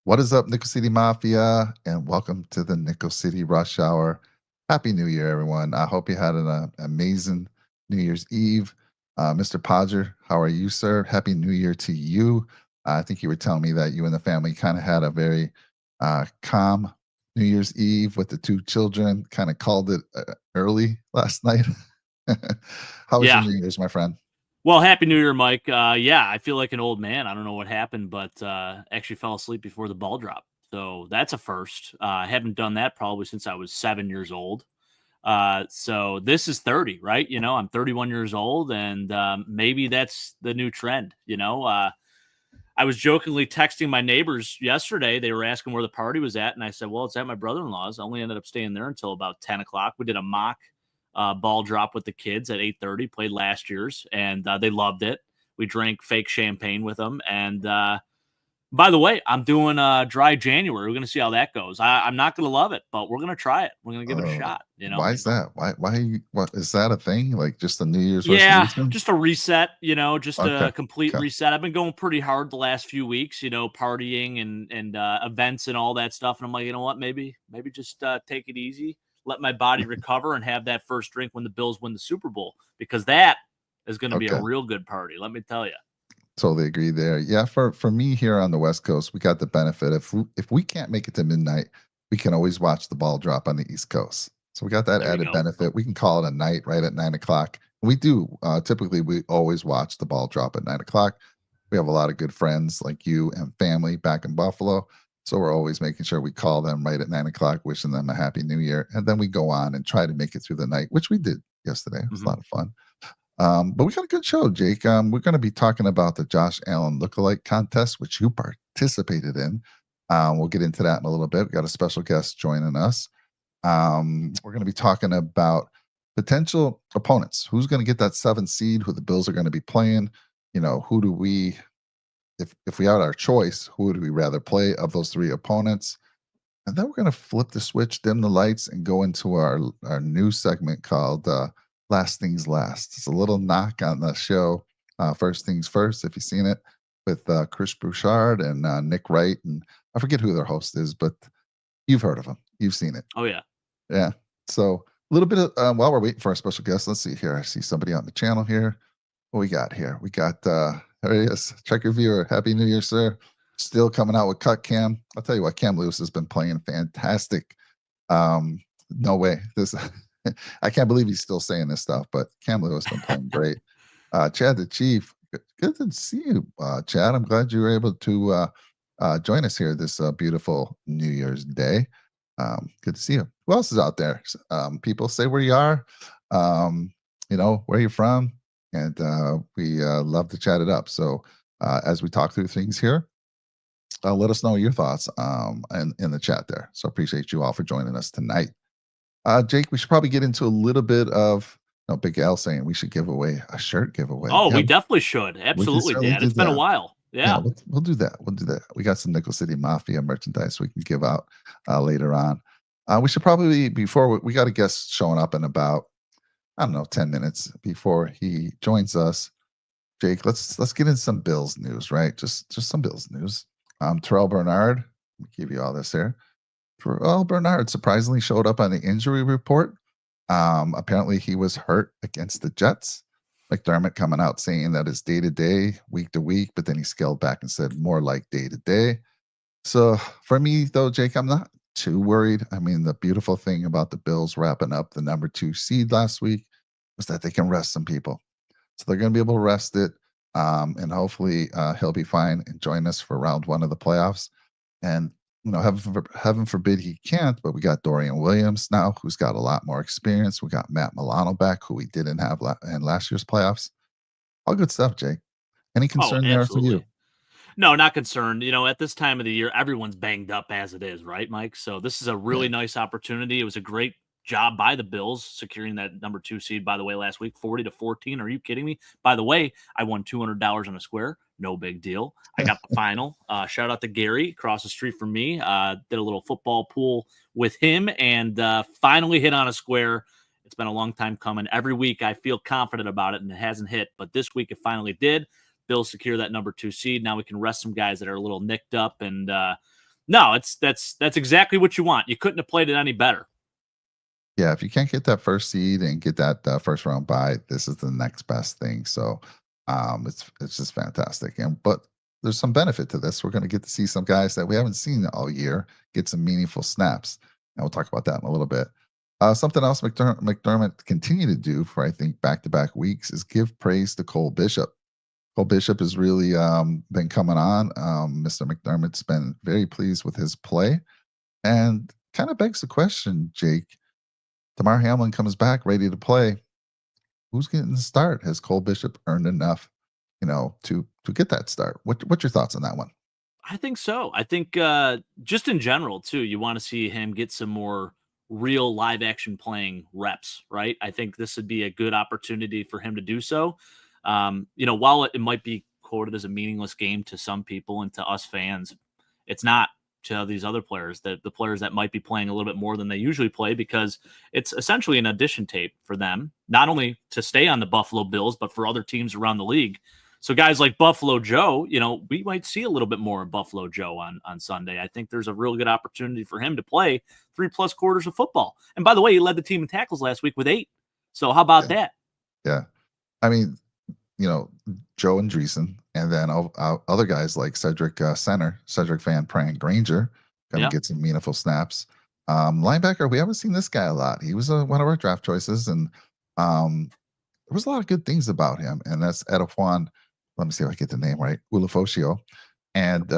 What is up, Nickel City Mafia? And welcome to the Nickel City Rush Hour. Happy New Year, everyone. I hope you had an amazing New Year's Eve. Mr. Podger, how are you, sir? Happy New Year to you. I think you were telling me that you and the family kind of had a very calm New Year's Eve with the two children, kind of called it early last night. How was your Yeah. New Year's, my friend? Well, happy New Year, Mike. Yeah, I feel like an old man. I don't know what happened, but actually fell asleep before the ball dropped. So that's a first. I haven't done that probably since I was 7 years old. So this is 30, right? I'm 31 years old, and maybe that's the new trend. I was jokingly texting my neighbors yesterday. They were asking where the party was at, and I said, "Well, it's at my brother-in-law's." I only ended up staying there until about 10 o'clock. We did a mock ball drop with the kids at 8:30. Played last year's, and they loved it. We drank fake champagne with them, and by the way, I'm doing dry January. We're gonna see how that goes. I'm not gonna love it, but we're gonna try it. We're gonna give it a Oh, shot. why is that? What is that a thing? Like just a New Year's Yeah, resolution? just a reset, just Okay. a complete Okay. reset. I've been going pretty hard the last few weeks, partying and events and all that stuff. And I'm like, you know what? Maybe just take it easy, let my body recover, and have that first drink when the Bills win the Super Bowl, because that is going to be a Okay. real good party. Let me tell you. Totally agree there. Yeah, for me here on the West Coast, we got the benefit if we can't make it to midnight, we can always watch the ball drop on the East Coast. So we got that There you added go. benefit. We can call it a night right at 9 o'clock. We do typically we always watch the ball drop at 9 o'clock. We have a lot of good friends like you and family back in Buffalo. So we're always making sure we call them right at 9 o'clock, wishing them a happy new year. And then we go on and try to make it through the night, which we did yesterday. It was a Hmm. lot of fun. But we got a good show, Jake. We're going to be talking about the Josh Allen lookalike contest, which you participated in. We'll get into that in a little bit. We got a special guest joining us. We're going to be talking about potential opponents. Who's going to get that 7th seed? Who the Bills are going to be playing? Who do we, if we had our choice, who would we rather play of those three opponents? And then we're going to flip the switch, dim the lights, and go into our new segment called Last Things Last. It's a little knock on the show, First Things First, if you've seen it, with Chris Bouchard and Nick Wright. And I forget who their host is, but you've heard of them. You've seen it. Oh yeah. Yeah. So a little bit of, while we're waiting for our special guest, let's see here. I see somebody on the channel here. What we got here? We got, there he is. Check your viewer. Happy New Year, sir. Still coming out with Cut Cam. I'll tell you what, Cam Lewis has been playing fantastic. No way. This I can't believe he's still saying this stuff, but Cam Lewis has been playing great. Chad the Chief, good to see you, Chad. I'm glad you were able to join us here this beautiful New Year's Day. Good to see you. Who else is out there? People say where you are, um, where you're from, and we love to chat it up. So as we talk through things here, let us know your thoughts in the chat there. So appreciate you all for joining us tonight. Jake, we should probably get into a little bit of Big Al saying we should give away a shirt giveaway. Oh, Yeah, we definitely should. we can Absolutely, certainly Dad. do It's been a that. while. Yeah, Yeah. we'll do that. We'll do that. We got some Nickel City Mafia merchandise we can give out later on. We should probably before we got a guest showing up in about I don't know 10 minutes before he joins us. Jake, let's get in some Bills news, right? Just some Bills news. Terrell Bernard, let me give you all this here. Terrell Bernard surprisingly showed up on the injury report. Apparently, he was hurt against the Jets. McDermott coming out saying that it's day to day, week to week, but then he scaled back and said more like day to day. So for me, though, Jake, I'm not too worried. I mean, the beautiful thing about the Bills wrapping up the number 2 seed last week was that they can rest some people. So they're going to be able to rest it. And hopefully he'll be fine and join us for round one of the playoffs. And, heaven forbid he can't, but we got Dorian Williams now, who's got a lot more experience. We got Matt Milano back, who we didn't have in last year's playoffs. All good stuff, Jake. Any Oh, concern there for you? absolutely. No, not concerned. At this time of the year, everyone's banged up as it is, right, Mike? So this is a Yeah. really nice opportunity. It was a great job by the Bills securing that number 2 seed, by the way, last week, 40-14. Are you kidding me? By the way, I won $200 on a square. No big deal. I got the final. Shout out to Gary across the street from me. Did a little football pool with him and finally hit on a square. It's been a long time coming. Every week I feel confident about it and it hasn't hit, but this week it finally did. Bills secure that number 2 seed. Now we can rest some guys that are a little nicked up and No, that's exactly what you want. You couldn't have played it any better. Yeah, if you can't get that first seed and get that first round bye, this is the next best thing. So it's just fantastic. And but there's some benefit to this. We're going to get to see some guys that we haven't seen all year get some meaningful snaps, and we'll talk about that in a little bit. Something else McDermott continued to do for I think back-to-back weeks is give praise to Cole Bishop. Cole Bishop has really been coming on. Mr. McDermott's been very pleased with his play, and kind of begs the question, Jake. Damar Hamlin comes back ready to play. Who's getting the start? Has Cole Bishop earned enough, to get that start? What's your thoughts on that one? I think so. I think just in general too, you want to see him get some more real live action playing reps, right? I think this would be a good opportunity for him to do so. While it might be quoted as a meaningless game to some people and to us fans, it's not to these other players, the players that might be playing a little bit more than they usually play, because it's essentially an audition tape for them, not only to stay on the Buffalo Bills, but for other teams around the league. So guys like Buffalo Joe, we might see a little bit more of Buffalo Joe on Sunday. I think there's a real good opportunity for him to play 3+ quarters of football. And by the way, he led the team in tackles last week with 8. So how about Yeah, that? yeah. I mean, you know, Joe and Dreesen, and then other guys like Cedric Van Pran Granger, going to Yeah. get some meaningful snaps. Linebacker, we haven't seen this guy a lot. He was one of our draft choices, and um, there was a lot of good things about him, and that's Edafwan. Let me see if I get the name right. Ulafosio, and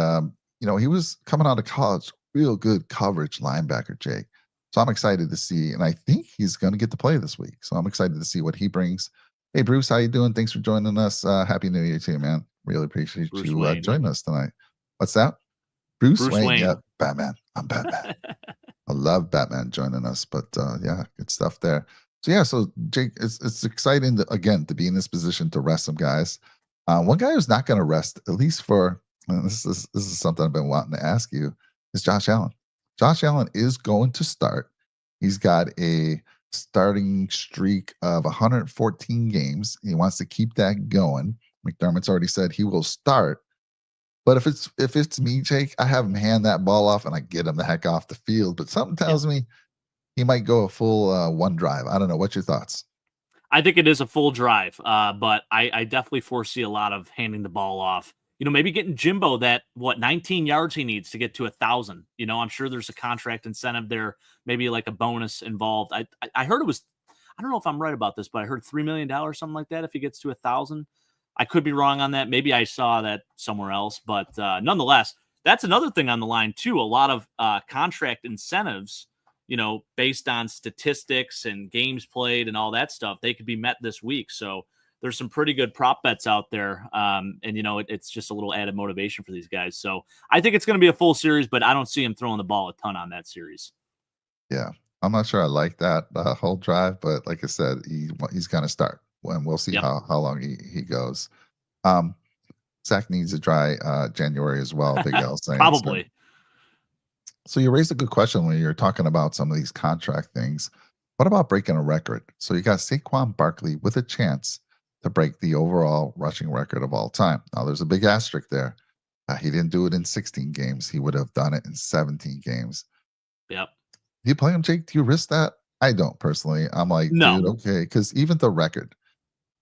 he was coming out of college, real good coverage linebacker, Jake. So I'm excited to see, and I think he's going to get to play this week. So I'm excited to see what he brings. Hey, Bruce, how you doing? Thanks for joining us. Happy New Year to you, man. Really appreciate Bruce you Wayne. joining us tonight. What's that? Bruce Bruce Wayne. Yeah, Wayne. Batman. I'm Batman. I love Batman joining us, but yeah, good stuff there. So yeah, so Jake, it's exciting again to be in this position to rest some guys. One guy who's not going to rest, at least for and this is something I've been wanting to ask you, is Josh Allen. Josh Allen is going to start. He's got a starting streak of 114 games. He wants to keep that going. McDermott's already said he will start, but if it's me, Jake, I have him hand that ball off and I get him the heck off the field. But something Yeah. tells me he might go a full one drive. I don't know. What's your thoughts? I think it is a full drive, but I definitely foresee a lot of handing the ball off. Maybe getting Jimbo that 19 yards he needs to get to 1,000. I'm sure there's a contract incentive there, maybe like a bonus involved. I heard it was, I don't know if I'm right about this, but I heard $3 million, something like that, if he gets to 1,000. I could be wrong on that. Maybe I saw that somewhere else, but nonetheless, that's another thing on the line too. A lot of contract incentives, based on statistics and games played and all that stuff, they could be met this week. So there's some pretty good prop bets out there. And it's just a little added motivation for these guys. So I think it's going to be a full series, but I don't see him throwing the ball a ton on that series. Yeah, I'm not sure I like that whole drive, but like I said, he's going to start, and we'll see Yep. how long he goes. Um, Zach needs a dry January as well. Big L saying so. Probably. So you raised a good question when you're talking about some of these contract things. What about breaking a record? So you got Saquon Barkley with a chance to break the overall rushing record of all time. Now there's a big asterisk there. He didn't do it in 16 games. He would have done it in 17 games. Yep. Do you play him, Jake? Do you risk that? I don't personally. I'm like, No. dude, okay, because even the record.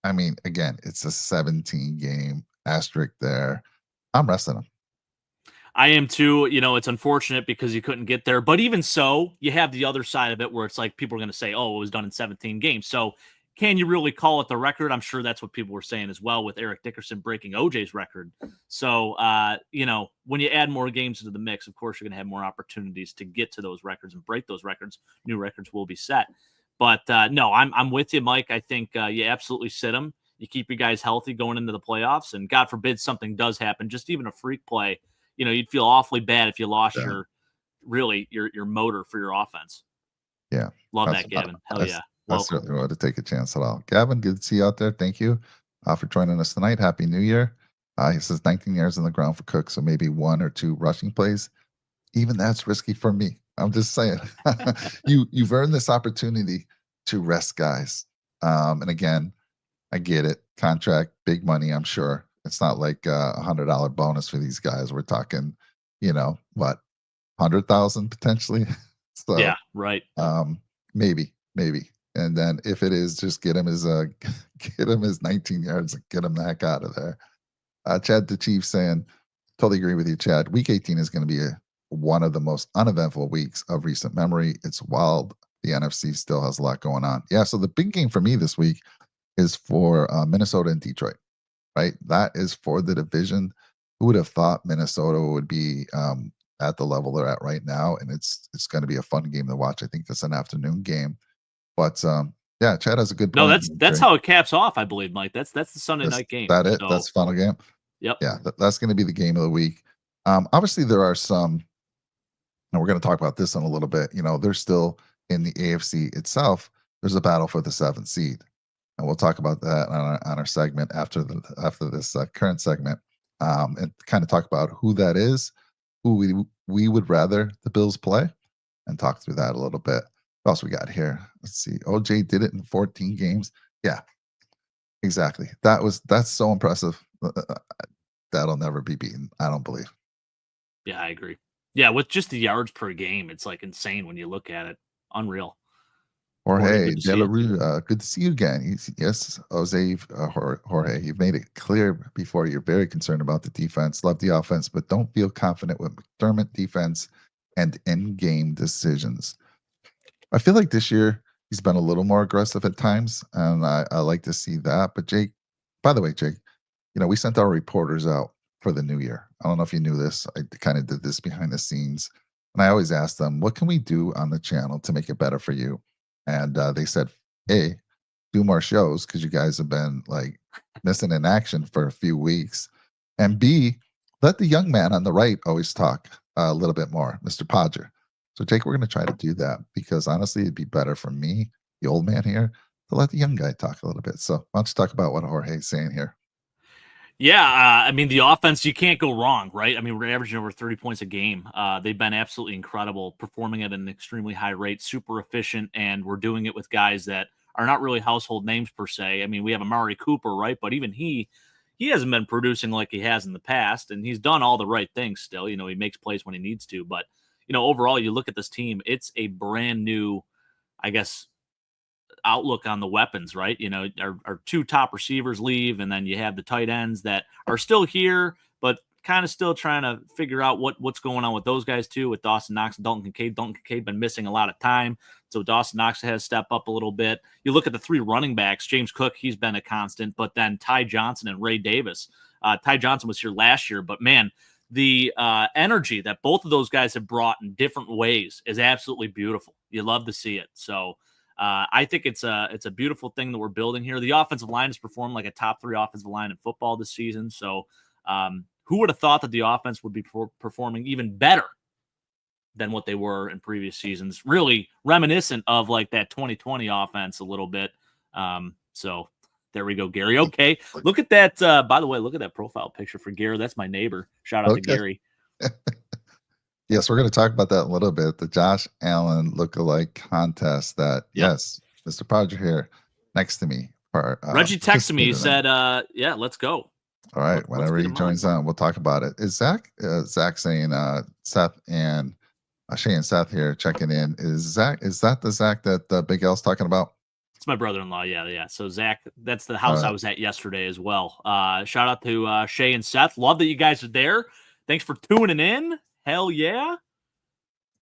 I mean, again, it's a 17 game asterisk there. I'm resting him. I am too. It's unfortunate because you couldn't get there. But even so, you have the other side of it where it's like people are going to say, oh, it was done in 17 games. So can you really call it the record? I'm sure that's what people were saying as well with Eric Dickerson breaking OJ's record. So, when you add more games into the mix, of course, you're going to have more opportunities to get to those records and break those records. New records will be set. But no, I'm with you, Mike. I think you absolutely sit them. You keep your guys healthy going into the playoffs. And God forbid something does happen, just even a freak play. You'd feel awfully bad if you lost Yeah. your motor for your offense. Yeah. Love That's, that, Gavin. Hell I, yeah. I Welcome. certainly wanted to take a chance at all. Gavin, good to see you out there. Thank you for joining us tonight. Happy New Year. He says 19 years on the ground for Cook, so maybe 1 or 2 rushing plays. Even that's risky for me. I'm just saying. You've earned this opportunity to rest guys. And again, I get it. Contract, big money, I'm sure. It's not like $100 bonus for these guys. We're talking, what, 100,000 potentially. Yeah, So right. maybe. And then if it is, just get him his get him his 19 yards and get him the heck out of there. Chad the Chief saying, totally agree with you, Chad. Week 18 is going to be one of the most uneventful weeks of recent memory. It's wild. The NFC still has a lot going on. Yeah, so the big game for me this week is for Minnesota and Detroit, right? That is for the division. Who would have thought Minnesota would be at the level they're at right now? And it's going to be a fun game to watch. I think it's an afternoon game. But yeah, Chad has a good No, point. that's how it caps off, I believe, Mike. That's the Sunday That's night game. that it. So, That's the final game. yep. Yeah, that's going to be the game of the week. Obviously, there are some, and we're going to talk about this in a little bit. There's still in the AFC itself. There's a battle for the seventh seed, and we'll talk about that on our segment after this current segment, and kind of talk about who that is, who we would rather the Bills play, and talk through that a little bit. What else we got here? Let's see. OJ did it in 14 games. Yeah, exactly. That's so impressive. That'll never be beaten. I don't believe. Yeah, I agree. Yeah, with just the yards per game, it's like insane when you look at it. Unreal. Jorge, Jorge good to see De La you. Rue, good to see you again. Yes, Jose, Jorge, you've made it clear before you're very concerned about the defense. Love the offense, but don't feel confident with McDermott defense and in-game decisions. I feel like this year he's been a little more aggressive at times, and I like to see that. But Jake, by the way, Jake, we sent our reporters out for the new year. I don't know if you knew this. I kind of did this behind the scenes. And I always ask them, what can we do on the channel to make it better for you? And they said, A, do more shows because you guys have been like missing in action for a few weeks. And B, let the young man on the right always talk a little bit more, Mr. Podger. So, Jake, we're going to try to do that because honestly, it'd be better for me, the old man here, to let the young guy talk a little bit. So, why don't you talk about what Jorge's saying here? Yeah, I mean, the offense, you can't go wrong, right? I mean, we're averaging over 30 points a game. They've been absolutely incredible, performing at an extremely high rate, super efficient, and we're doing it with guys that are not really household names per se. I mean, we have Amari Cooper, right? But even he hasn't been producing like he has in the past, and he's done all the right things still. He makes plays when he needs to. But, overall, you look at this team, it's a brand new, I guess, outlook on the weapons, right? Our two top receivers leave, and then you have the tight ends that are still here, but kind of still trying to figure out what's going on with those guys too, with Dawson Knox and Dalton Kincaid. Dalton Kincaid been missing a lot of time, so Dawson Knox has stepped up a little bit. You look at the three running backs, James Cook, he's been a constant, but then Ty Johnson and Ray Davis. Ty Johnson was here last year, but man, the energy that both of those guys have brought in different ways is absolutely beautiful. You love to see it. So I think it's a beautiful thing that we're building here. The offensive line has performed like a top 3 offensive line in football this season. So who would have thought that the offense would be performing even better than what they were in previous seasons? Really reminiscent of like that 2020 offense a little bit. So there we go, Gary. Okay, look at that. By the way, look at that profile picture for Gary. That's my neighbor. Shout out to Gary. Yes, we're going to talk about that in a little bit. The Josh Allen lookalike contest that, yes, Mr. Podger here next to me. Reggie texted me. He said, yeah, let's go. All right. Whenever he joins on, we'll talk about it. Is Zach saying Seth and Shay and Seth here checking in? Is that the Zach that Big L's talking about? It's my brother-in-law. Yeah. So Zach, that's the house I was at yesterday as well. Shout out to Shay and Seth. Love that you guys are there. Thanks for tuning in. Hell yeah.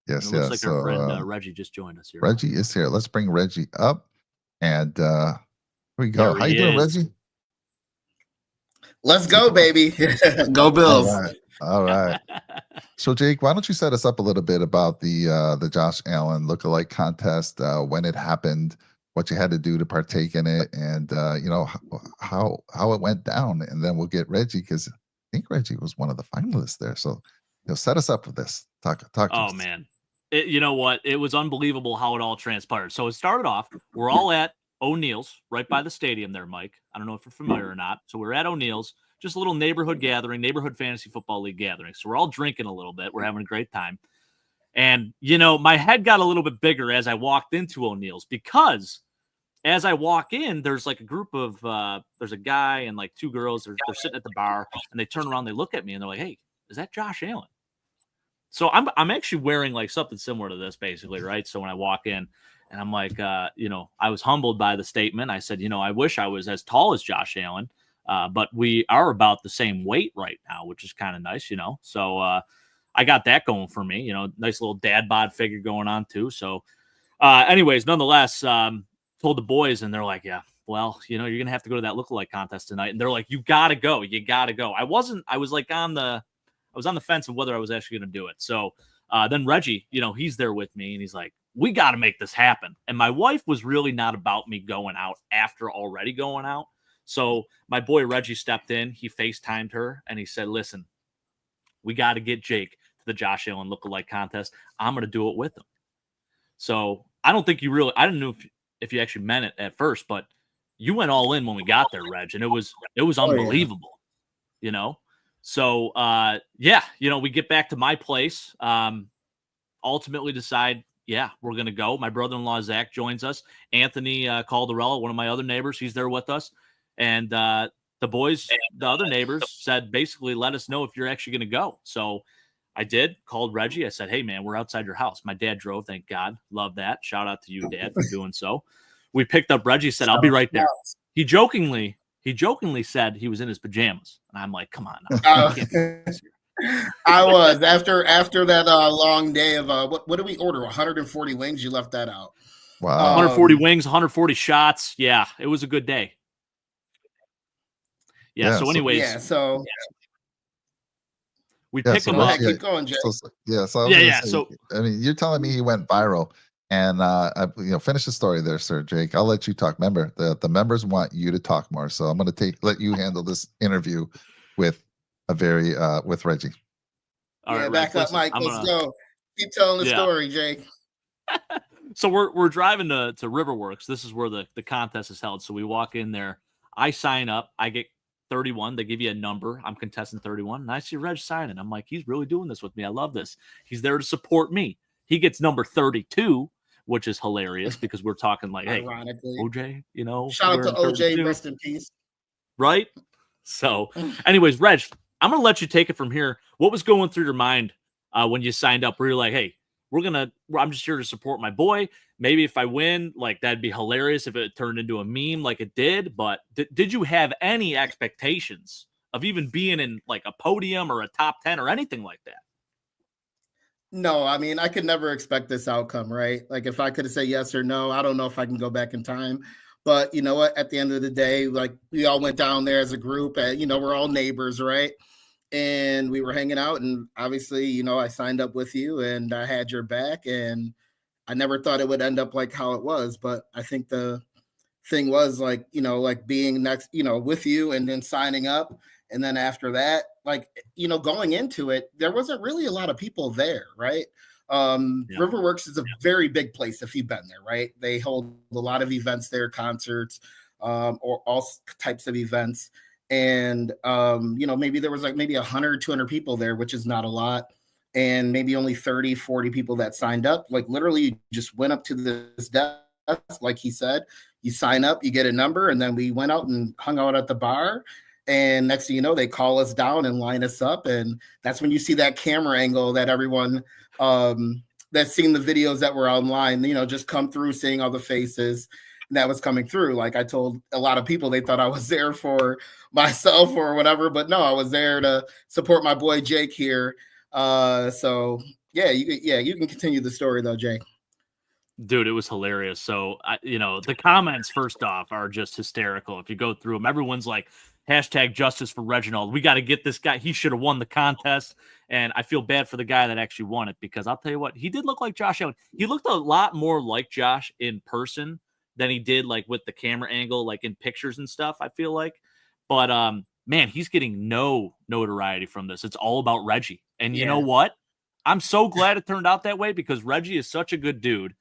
Yes, it looks like our friend Reggie just joined us here. Reggie is here. Let's bring Reggie up. And here we go. How you doing, Reggie? Let's go, baby. Go Bills. All right. So, Jake, why don't you set us up a little bit about the Josh Allen lookalike contest, when it happened, what you had to do to partake in it, and how it went down, and then we'll get Reggie because I think Reggie was one of the finalists there. So, set us up with this. Talk. Oh man, you know what? It was unbelievable how it all transpired. So it started off. We're all at O'Neill's right by the stadium there, Mike. I don't know if you're familiar or not. So we're at O'Neill's, just a little neighborhood gathering, neighborhood fantasy football league gathering. So we're all drinking a little bit. We're having a great time. And, my head got a little bit bigger as I walked into O'Neill's because as I walk in, there's like a group of, there's a guy and like 2 girls. They're sitting at the bar and they turn around, they look at me and they're like, hey, is that Josh Allen? So I'm actually wearing like something similar to this, basically, right? So when I walk in, and I'm like, I was humbled by the statement. I said, I wish I was as tall as Josh Allen, but we are about the same weight right now, which is kind of nice, So I got that going for me, nice little dad bod figure going on too. So, anyways, nonetheless, told the boys, and they're like, yeah, well, you're gonna have to go to that lookalike contest tonight, and they're like, you gotta go. I was like on the fence of whether I was actually going to do it. So then Reggie, he's there with me, and he's like, we got to make this happen. And my wife was really not about me going out after already going out. So my boy Reggie stepped in. He FaceTimed her, and he said, listen, we got to get Jake to the Josh Allen lookalike contest. I'm going to do it with him. So I don't think I don't know if you actually meant it at first, but you went all in when we got there, Reg, and it was unbelievable, So, we get back to my place, ultimately decide, we're going to go. My brother-in-law, Zach, joins us. Anthony Caldarella, one of my other neighbors, he's there with us. And the boys, the other neighbors said, basically, let us know if you're actually going to go. So I did, called Reggie. I said, hey, man, we're outside your house. My dad drove, thank God. Love that. Shout out to you, Dad, for doing so. We picked up Reggie, said, I'll be right there. He jokingly said he was in his pajamas, and I'm like, "Come on!" I was after that long day of what did we order? 140 wings. You left that out. Wow, 140 wings, 140 shots. Yeah, it was a good day. Yeah. So, anyways, we picked him up. Keep going, Jay. So I mean, you're telling me he went viral. And finish the story there, Sir Jake. I'll let you talk. Remember, the members want you to talk more, so I'm going to let you handle this interview with with Reggie. All right, back up, Mike. Let's go. Keep telling the story, Jake. So we're driving to Riverworks. This is where the contest is held. So we walk in there. I sign up. I get 31. They give you a number. I'm contestant 31, and I see Reg signing. I'm like, he's really doing this with me. I love this. He's there to support me. He gets number 32. Which is hilarious because we're talking like, hey, OJ, shout out to OJ, rest in peace. Right? So, anyways, Reg, I'm going to let you take it from here. What was going through your mind when you signed up? Where you're like, hey, I'm just here to support my boy. Maybe if I win, like that'd be hilarious if it turned into a meme like it did. But did you have any expectations of even being in like a podium or a top 10 or anything like that? No, I mean, I could never expect this outcome, right? Like if I could have said yes or no, I don't know if I can go back in time. But you know what? At the end of the day, like we all went down there as a group and, we're all neighbors, right? And we were hanging out and obviously, I signed up with you and I had your back and I never thought it would end up like how it was. But I think the thing was like, like being next, with you and then signing up. And then after that, like, going into it, there wasn't really a lot of people there, right? Riverworks is a very big place if you've been there, right? They hold a lot of events there, concerts, or all types of events. And, maybe there was like maybe 100, 200 people there, which is not a lot. And maybe only 30, 40 people that signed up. Like literally you just went up to this desk, like he said, you sign up, you get a number. And then we went out and hung out at the bar. And next thing you know, they call us down and line us up. And that's when you see that camera angle that everyone that's seen the videos that were online, just come through, seeing all the faces that was coming through. Like I told a lot of people, they thought I was there for myself or whatever. But no, I was there to support my boy Jake here. So, you can continue the story, though, Jake. Dude, it was hilarious. So, the comments, first off, are just hysterical. If you go through them, everyone's like, #justice for Reginald. We got to get this guy. He should have won the contest. And I feel bad for the guy that actually won it because I'll tell you what, he did look like Josh Allen. He looked a lot more like Josh in person than he did like with the camera angle, like in pictures and stuff, I feel like. But man, he's getting no notoriety from this. It's all about Reggie. And you know what? I'm so glad it turned out that way because Reggie is such a good dude.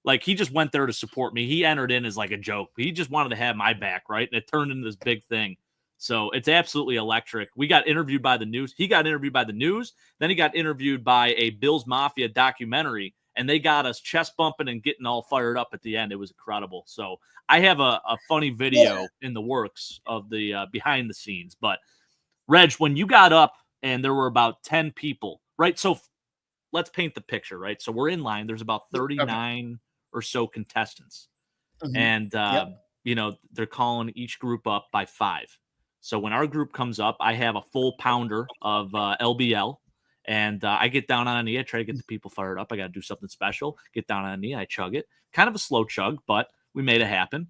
Like, he just went there to support me. He entered in as like a joke. He just wanted to have my back, right? And it turned into this big thing. So it's absolutely electric. We got interviewed by the news. He got interviewed by the news. Then he got interviewed by a Bills Mafia documentary. And they got us chest bumping and getting all fired up at the end. It was incredible. So I have a funny video in the works of the behind the scenes. But, Reg, when you got up and there were about 10 people, right? So let's paint the picture, right? So we're in line. There's about 39 or so contestants. And, they're calling each group up by 5. So when our group comes up, I have a full pounder of LBL. And I get down on a knee. I try to get the people fired up. I got to do something special. Get down on a knee. I chug it. Kind of a slow chug, but we made it happen.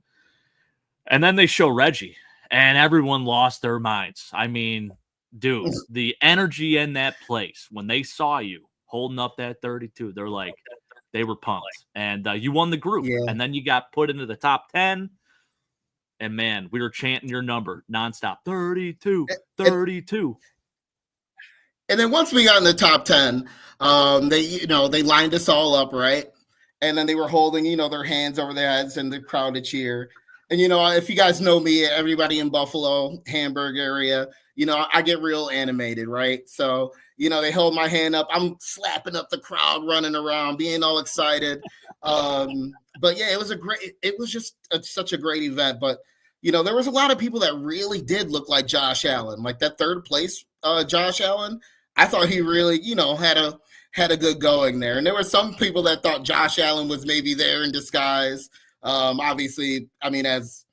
And then they show Reggie, and everyone lost their minds. I mean, dude, the energy in that place when they saw you holding up that 32, they're like, they were pumped. And you won the group. Yeah. And then you got put into the top 10. And man, we were chanting your number nonstop. 32, 32. And then once we got in the top 10, they lined us all up, right? And then they were holding, their hands over their heads and the crowd to cheer. And, if you guys know me, everybody in Buffalo, Hamburg area, I get real animated, right? So, they held my hand up. I'm slapping up the crowd, running around, being all excited. But yeah, it was just such a great event. But, there was a lot of people that really did look like Josh Allen, like that third place, Josh Allen. I thought he really, had a good going there. And there were some people that thought Josh Allen was maybe there in disguise. Obviously, I mean, as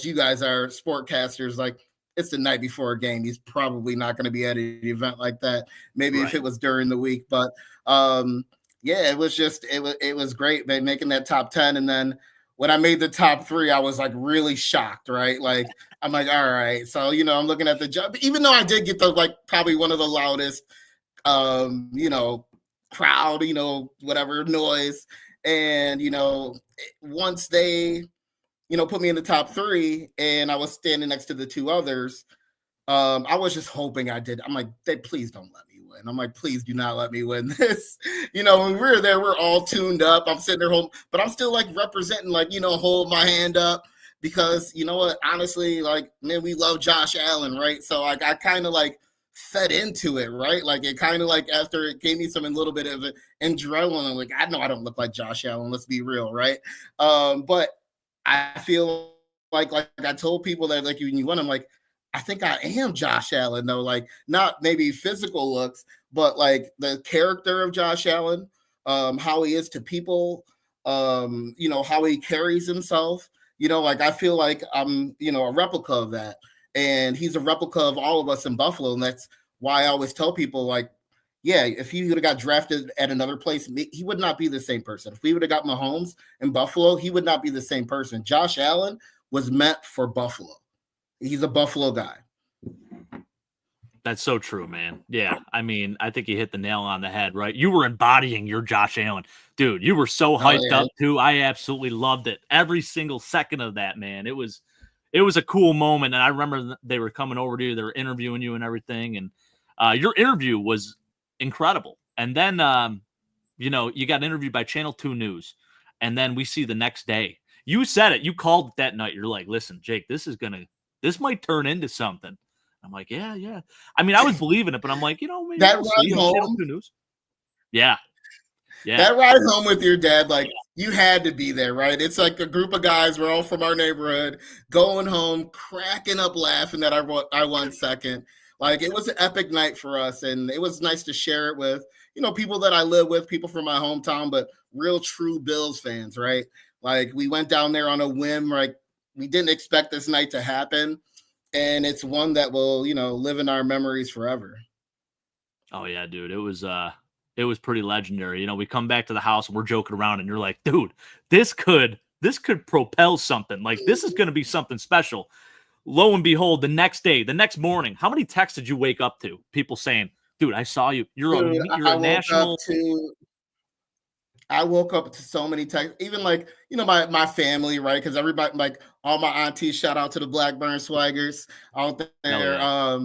you guys are sportcasters, like it's the night before a game. He's probably not going to be at an event like that. Maybe if it was during the week, but it was great, man, making that top 10. And then when I made the top 3, I was like really shocked, right? Like, I'm like, all right. So, I'm looking at the job, even though I did get probably one of the loudest, crowd, whatever noise. And, once they, put me in the top 3 and I was standing next to the 2 others, I was just hoping I did. I'm like, please don't let me win. I'm like, please do not let me win this. When we were there, we're all tuned up. I'm sitting there home, but I'm still like representing, hold my hand up because you know what, honestly, man, we love Josh Allen, right? So I kind of fed into it, right? Like it kind of after it gave me some a little bit of adrenaline. Like I know I don't look like Josh Allen. Let's be real, right? But I feel like I told people that when you won, I'm like, I think I am Josh Allen though. Like not maybe physical looks, but the character of Josh Allen, how he is to people, how he carries himself. I feel like I'm, a replica of that. And he's a replica of all of us in Buffalo. And that's why I always tell people, if he would have got drafted at another place, he would not be the same person. If we would have got Mahomes in Buffalo, he would not be the same person. Josh Allen was meant for Buffalo. He's a Buffalo guy. That's so true, man. Yeah. I mean, I think you hit the nail on the head, right? You were embodying your Josh Allen. Dude, you were so hyped up too. I absolutely loved it. Every single second of that, man. It was a cool moment. And I remember they were coming over to you. They were interviewing you and everything. And your interview was incredible. And then, you got interviewed by Channel 2 News. And then we see the next day. You said it. You called it that night. You're like, listen, Jake, this might turn into something. I'm like, yeah. I mean, I was believing it, but I'm like, maybe that we'll ride see, home. Channel 2 News. Yeah. That ride home with your dad, you had to be there, right? It's like a group of guys, we're all from our neighborhood, going home, cracking up, laughing that I won second. It was an epic night for us, and it was nice to share it with, people that I live with, people from my hometown, but real true Bills fans, right? We went down there on a whim, right? We didn't expect this night to happen, and it's one that will, live in our memories forever. Oh yeah, dude. It was pretty legendary. We come back to the house and we're joking around and you're like, dude, this could propel something. This is going to be something special. Lo and behold, the next day, the next morning, how many texts did you wake up to? People saying, dude, I saw you. You're a national. I woke up to so many texts, even my family, right? Because everybody, all my aunties, shout out to the Blackburn Swaggers out there.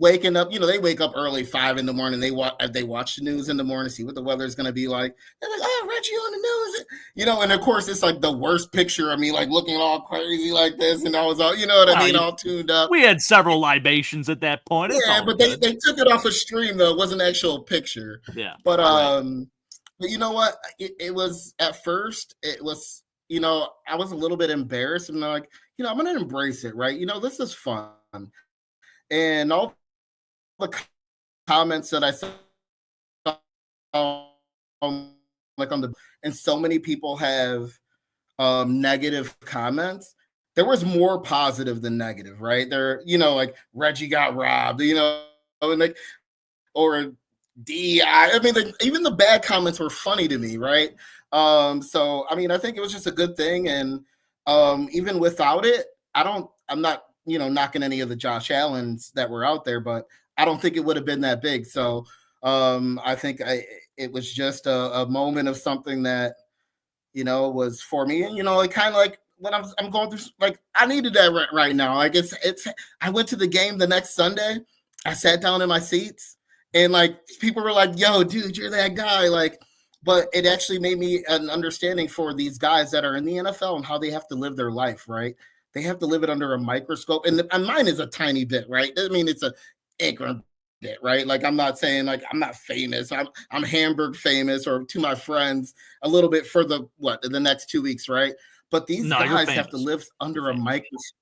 Waking up, they wake up early, 5 a.m. They watch the news in the morning, see what the weather is going to be like. They're like, oh, Reggie on the news, and of course it's the worst picture of me, looking all crazy like this, and I was all, all tuned up. We had several libations at that point. Yeah, but they took it off a stream though. It wasn't an actual picture. Yeah, but but you know what? It was at first. It was, I was a little bit embarrassed, and I'm going to embrace it, right? This is fun, and all the comments that I saw like on the, and so many people have negative comments. There was more positive than negative, right? There, like Reggie got robbed, and like, or I mean, even the bad comments were funny to me, right? So I mean, I think it was just a good thing, and even without it, I'm not, knocking any of the Josh Allens that were out there, but I don't think it would have been that big. So I think it was just a moment of something that, was for me, and like kind of like when I'm going through, like I needed that right now. Like it's. I went to the game the next Sunday. I sat down in my seats, and like people were like, "Yo, dude, you're that guy." Like, but it actually made me an understanding for these guys that are in the NFL and how they have to live their life. Right? They have to live it under a microscope, and mine is a tiny bit. Right? I mean, it's a increment bit, right? Like I'm not saying like I'm not famous. I'm Hamburg famous, or to my friends a little bit for the next 2 weeks, right? But these guys have to live under a microscope.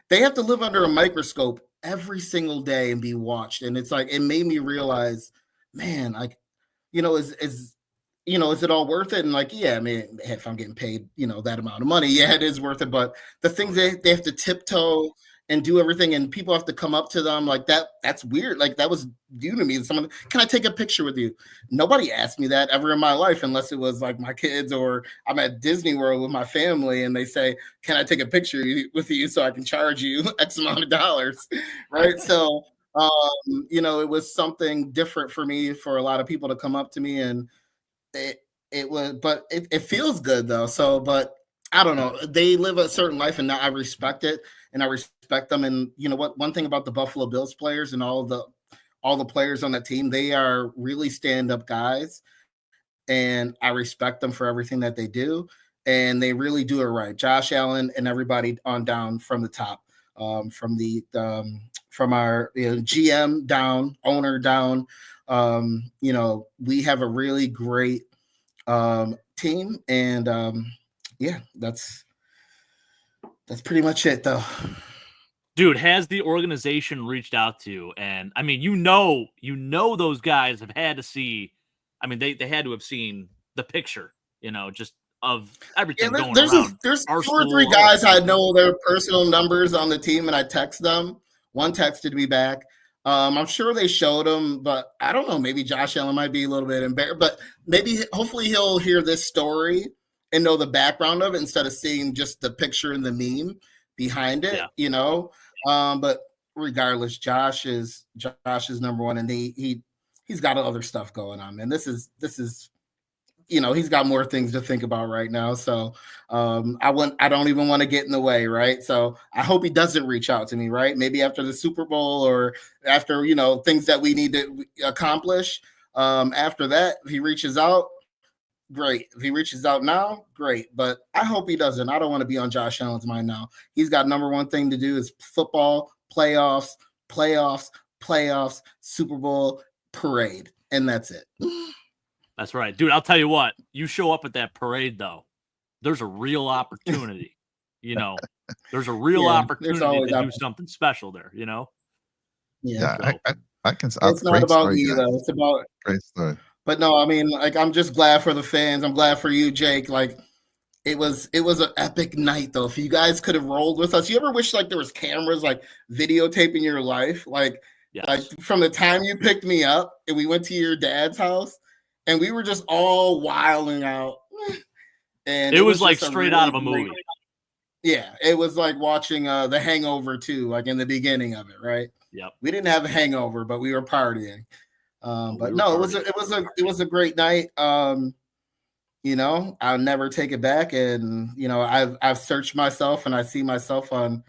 They have to live under a microscope every single day and be watched. And it's like it made me realize, man, like, is it all worth it? And like, yeah, I mean, if I'm getting paid, that amount of money, yeah, it is worth it. But the things they have to tiptoe and do everything, and people have to come up to them like that's weird. Like that was new to me. Someone, can I take a picture with you? Nobody asked me that ever in my life, unless it was like my kids, or I'm at Disney World with my family and they say, can I take a picture with you so I can charge you X amount of dollars? Right. So it was something different for me, for a lot of people to come up to me, and it was, but it feels good though. So, but I don't know. They live a certain life, and I respect it, and I respect them. And you know what? One thing about the Buffalo Bills players and all the players on that team, they are really stand-up guys, and I respect them for everything that they do, and they really do it right. Josh Allen and everybody on down from the top, from our GM down, owner down. We have a really great team, and yeah, that's pretty much it though. Dude, has the organization reached out to you? And I mean, those guys have had to see, I mean, they had to have seen the picture, just of everything going around. There's 2 or 3 guys I know their personal numbers on the team, and I text them. One texted me back. I'm sure they showed him, but I don't know. Maybe Josh Allen might be a little bit embarrassed, but hopefully he'll hear this story and know the background of it instead of seeing just the picture and the meme behind it, But regardless, Josh is number one, and he's got other stuff going on, man. This is he's got more things to think about right now. So I don't even want to get in the way, right? So I hope he doesn't reach out to me, right? Maybe after the Super Bowl, or after things that we need to accomplish. After that, if he reaches out, great. If he reaches out now, great. But I hope he doesn't. I don't want to be on Josh Allen's mind now. He's got number one thing to do is football, playoffs, Super Bowl, parade, and that's it. That's right. Dude, I'll tell you what. You show up at that parade, though, there's a real opportunity. There's a real opportunity to do something special there, Yeah, so. I can. It's not about me, though. It's about great story. But no, I mean, like, I'm just glad for the fans. I'm glad for you, Jake. Like, it was an epic night, though. If you guys could have rolled with us, you ever wish like there was cameras like videotaping your life, like from the time you picked me up and we went to your dad's house, and we were just all wilding out. And it was like straight out of a movie. Yeah, it was like watching The Hangover 2, like in the beginning of it, right? Yep. We didn't have a hangover, but we were partying. But no, it was a great night. I'll never take it back. And I've searched myself, and I see myself on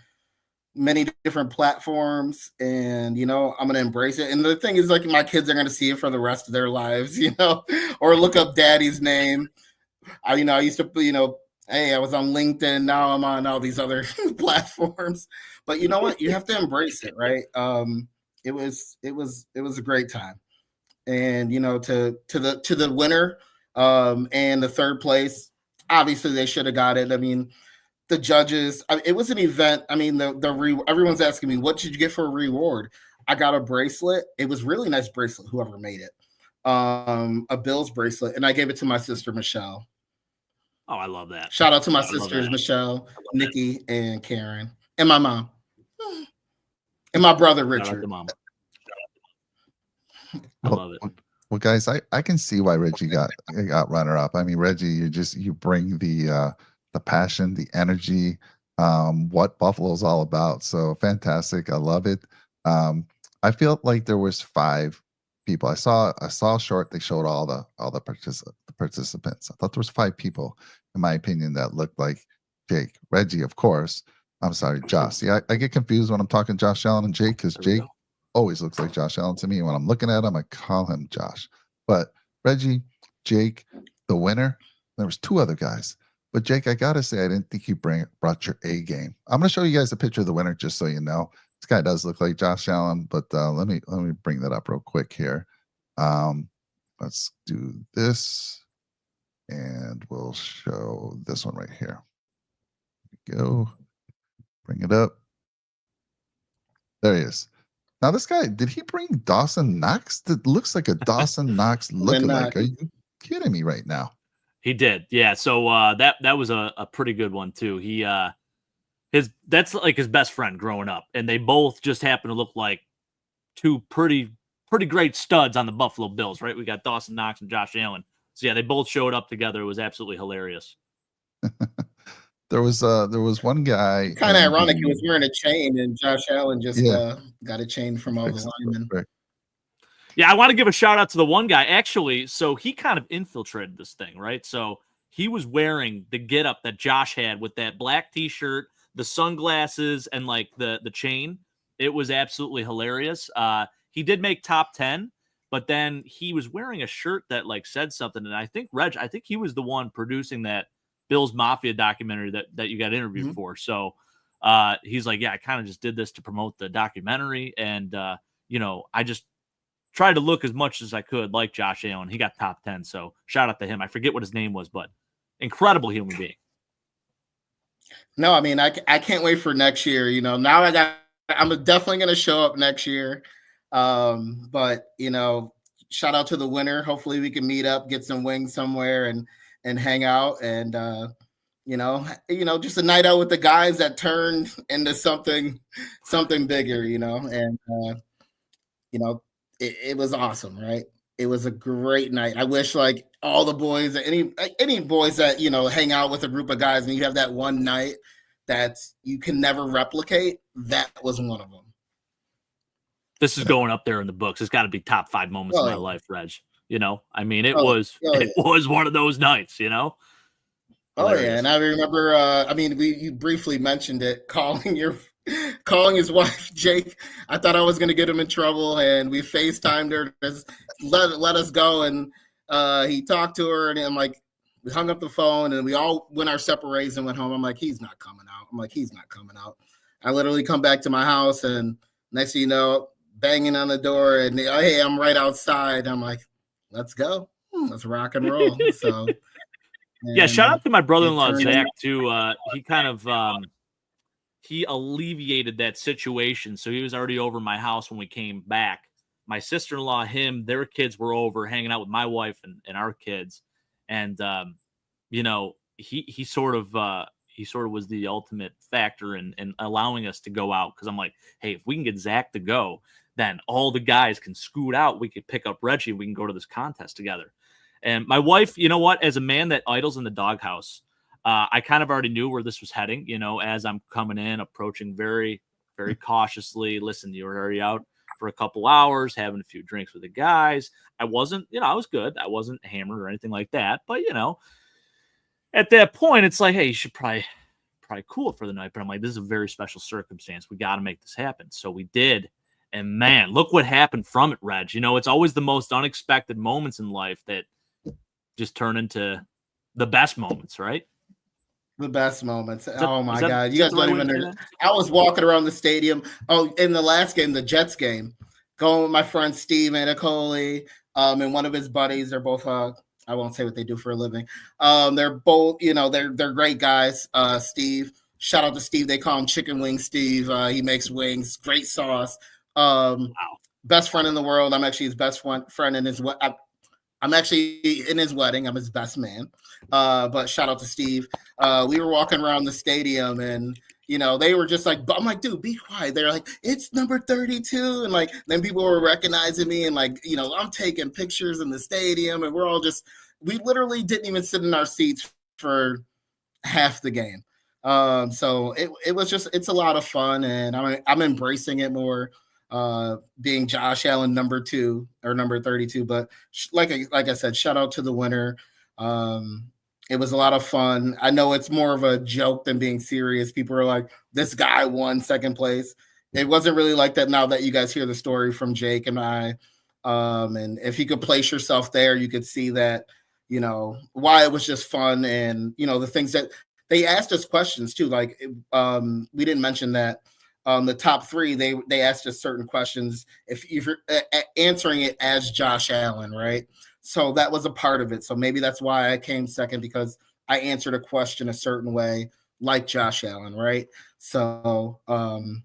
many different platforms, and I'm gonna embrace it. And the thing is, like, my kids are gonna see it for the rest of their lives, or look up daddy's name. I used to, hey, I was on LinkedIn, now I'm on all these other platforms. But you know what? You have to embrace it, right? It was a great time. And to the winner and the third place, obviously they should have got it. I mean, the judges, it was an event. I mean, everyone's asking me, what did you get for a reward? I got a bracelet. It was really nice bracelet, whoever made it. a Bills bracelet, and I gave it to my sister Michelle. Oh, I love that. Shout out to my sisters Michelle, Nikki, and Karen, and my mom, and my brother Richard. Shout out to mom. I love it. Well, guys, I can see why Reggie got runner up. I mean, Reggie, you bring the passion, the energy, what Buffalo's all about. So fantastic. I love it. I feel like there was 5 people. I saw a short. They showed all the participants. I thought there was 5 people, in my opinion, that looked like Jake. Reggie, of course. I'm sorry, Josh. See, I get confused when I'm talking Josh Allen and Jake, because Jake always looks like Josh Allen to me. When I'm looking at him, I call him Josh. But Reggie, Jake, the winner, there was 2 other guys. But Jake, I gotta say, I didn't think you brought your A game. I'm gonna show you guys a picture of the winner just so you know. This guy does look like Josh Allen, but let me bring that up real quick here. Let's do this, and we'll show this one right here. Here we go. Bring it up. There he is. Now, this guy, did he bring Dawson Knox? That looks like a Dawson Knox lookalike. Are you kidding me right now? He did, yeah. So that was a pretty good one too. He that's like his best friend growing up, and they both just happen to look like 2 pretty great studs on the Buffalo Bills, right? We got Dawson Knox and Josh Allen. So yeah, they both showed up together. It was absolutely hilarious. There was one guy. Kind of ironic. He was wearing a chain, and Josh Allen just got a chain from all the linemen. Yeah, I want to give a shout out to the one guy, actually. So he kind of infiltrated this thing, right? So he was wearing the getup that Josh had with that black T-shirt, the sunglasses, and like the chain. It was absolutely hilarious. He did make top 10, but then he was wearing a shirt that like said something. And I think he was the one producing that Bills Mafia documentary that you got interviewed for. So he's like, yeah, I kind of just did this to promote the documentary. And, I just tried to look as much as I could like Josh Allen. He got top 10. So shout out to him. I forget what his name was, but incredible human being. No, I mean, I can't wait for next year. Now I'm definitely going to show up next year. But, shout out to the winner. Hopefully we can meet up, get some wings somewhere and hang out and, just a night out with the guys that turned into something bigger, and, it was awesome, right? It was a great night. I wish like all the boys, any boys that, hang out with a group of guys and you have that one night that you can never replicate. That was one of them. This is going up there in the books. It's got to be top 5 moments of my life, Reg. I mean, it was one of those nights, Hilarious. Oh yeah, and I remember. You briefly mentioned it, calling his wife Jake. I thought I was going to get him in trouble, and we FaceTimed her to let us go, and he talked to her, and I'm like, we hung up the phone, and we all went our separate ways and went home. I'm like, he's not coming out. I literally come back to my house, and next thing you know, banging on the door, and hey, I'm right outside. I'm like, let's go, let's rock and roll. So. Yeah, shout out to my brother-in-law, Zach, too. He kind of he alleviated that situation. So he was already over my house when we came back. My sister-in-law, their kids were over hanging out with my wife and our kids. And, he sort of was the ultimate factor in allowing us to go out. Because I'm like, hey, if we can get Zach to go, then all the guys can scoot out. We could pick up Reggie. We can go to this contest together. And my wife, you know what, as a man that idles in the doghouse, I kind of already knew where this was heading, as I'm coming in, approaching very, very cautiously. Listen, you were already out for a couple hours, having a few drinks with the guys. I wasn't, I was good. I wasn't hammered or anything like that. But, at that point, it's like, hey, you should probably cool it for the night. But I'm like, this is a very special circumstance. We got to make this happen. So we did. And, man, look what happened from it, Reg. It's always the most unexpected moments in life that just turn into the best moments, right? The best moments. Oh my God. You guys don't even know. I was walking around the stadium. Oh, in the last game, the Jets game, going with my friend Steve Anacoli, and one of his buddies. They're both I won't say what they do for a living. They're both, they're great guys. Steve, shout out to Steve. They call him Chicken Wing Steve. He makes wings, great sauce. Wow. Best friend in the world. I'm actually his best friend, and I'm actually in his wedding. I'm his best man. But shout out to Steve. We were walking around the stadium and they were just like, I'm like, dude, be quiet. They're like, it's number 32. And like, then people were recognizing me and like, I'm taking pictures in the stadium and we literally didn't even sit in our seats for half the game. So it was it's a lot of fun and I'm embracing it more. Being Josh Allen number 2 or number 32, but like I said, shout out to the winner. It was a lot of fun. I know it's more of a joke than being serious. People are like, this guy won second place. It wasn't really like that now that you guys hear the story from Jake and I. And if you could place yourself there, you could see that, why it was just fun and, the things that they asked us questions too. Like, we didn't mention that the top 3, they asked us certain questions if you're answering it as Josh Allen, right? So that was a part of it. So maybe that's why I came second, because I answered a question a certain way, like Josh Allen, right? So, to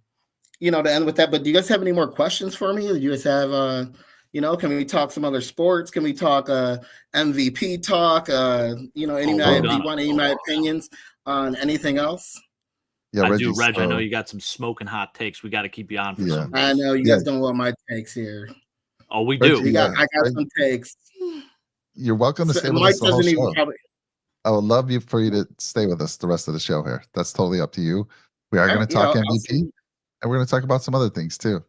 end with that, but do you guys have any more questions for me? Do you guys have, can we talk some other sports? Can we talk MVP talk? Do you want any of my opinions on anything else? Yeah, I Reggie, do, Reg. I know you got some smoking hot takes. We got to keep you on for some. I know you guys don't want my takes here. Oh, we do. Reggie, I got some takes. You're welcome to stay with us the whole show. I would love for you to stay with us the rest of the show here. That's totally up to you. We are going to talk MVP, and we're going to talk about some other things too.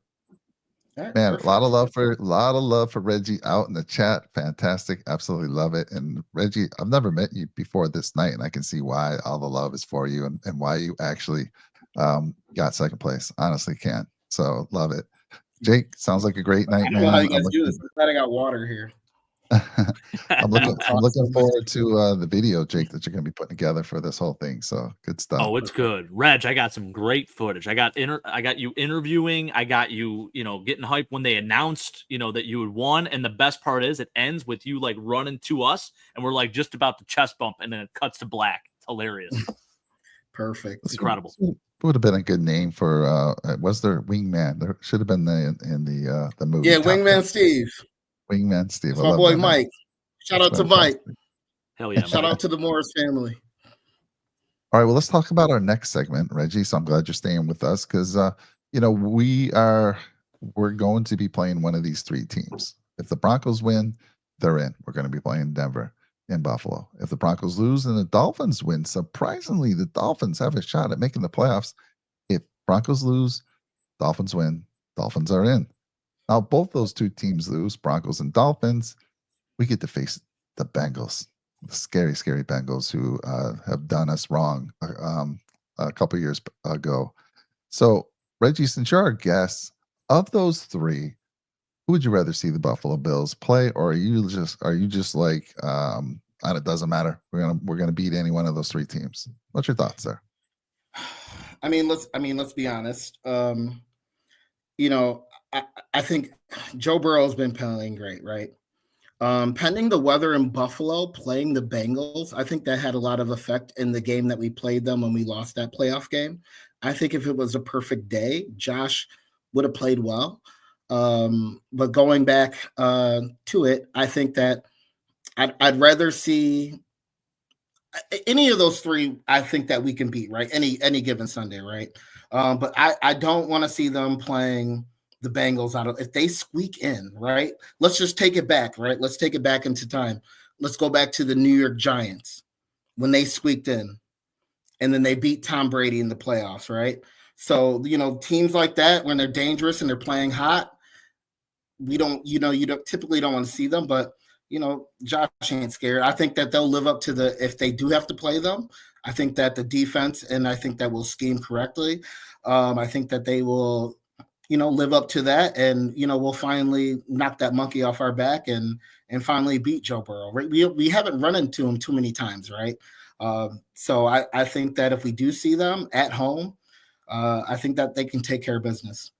Right, man, perfect. a lot of love for Reggie out in the chat. Fantastic, absolutely love it. And Reggie, I've never met you before this night, and I can see why all the love is for you and why you actually got second place. Honestly, can. So love it. Jake, sounds like a great night, man. I don't know how you guys do this. I'm glad I got water here. I'm looking forward to the video, Jake, that you're going to be putting together for this whole thing. So good stuff. Oh, it's good. Reg, I got some great footage. I got you interviewing. I got you, getting hyped when they announced, that you had won. And the best part is it ends with you like running to us and we're like just about to chest bump and then it cuts to black. It's hilarious. Perfect. It's incredible. It would have been a good name for was there Wingman? There should have been in the movie. Yeah, Wingman Steve. Wingman Steve. That's my boy Mike. Shout out to Mike. Hell yeah. Shout out to the Morris family. All right, well, let's talk about our next segment, Reggie. So I'm glad you're staying with us because we're going to be playing one of these 3 teams. If the Broncos win, they're in. We're going to be playing Denver in Buffalo. If the Broncos lose and the Dolphins win, surprisingly, the Dolphins have a shot at making the playoffs. If Broncos lose, Dolphins win, Dolphins are in. Now, both those 2 teams lose, Broncos and Dolphins. We get to face the Bengals, the scary, scary Bengals who have done us wrong a couple years ago. So, Reggie, since you're our guest, of those 3, who would you rather see the Buffalo Bills play, or are you just like it doesn't matter? We're gonna beat any one of those 3 teams. What's your thoughts there? Let's be honest. I think Joe Burrow's been playing great, right? Pending the weather in Buffalo, playing the Bengals, I think that had a lot of effect in the game that we played them when we lost that playoff game. I think if it was a perfect day, Josh would have played well. But going back to it, I think that I'd rather see any of those 3. I think that we can beat, right? Any given Sunday, right? But I don't want to see them playing the Bengals out of if they squeak in, right? Let's just take it back, right? Let's take it back into time. Let's go back to the New York Giants when they squeaked in and then they beat Tom Brady in the playoffs, right? So, teams like that, when they're dangerous and they're playing hot, you typically don't want to see them, but Josh ain't scared. I think that they'll live up to if they do have to play them, I think that the defense, and I think that will scheme correctly. I think that they will live up to that, and we'll finally knock that monkey off our back and finally beat Joe Burrow. Right? We haven't run into him too many times, right? So I think that if we do see them at home, I think that they can take care of business.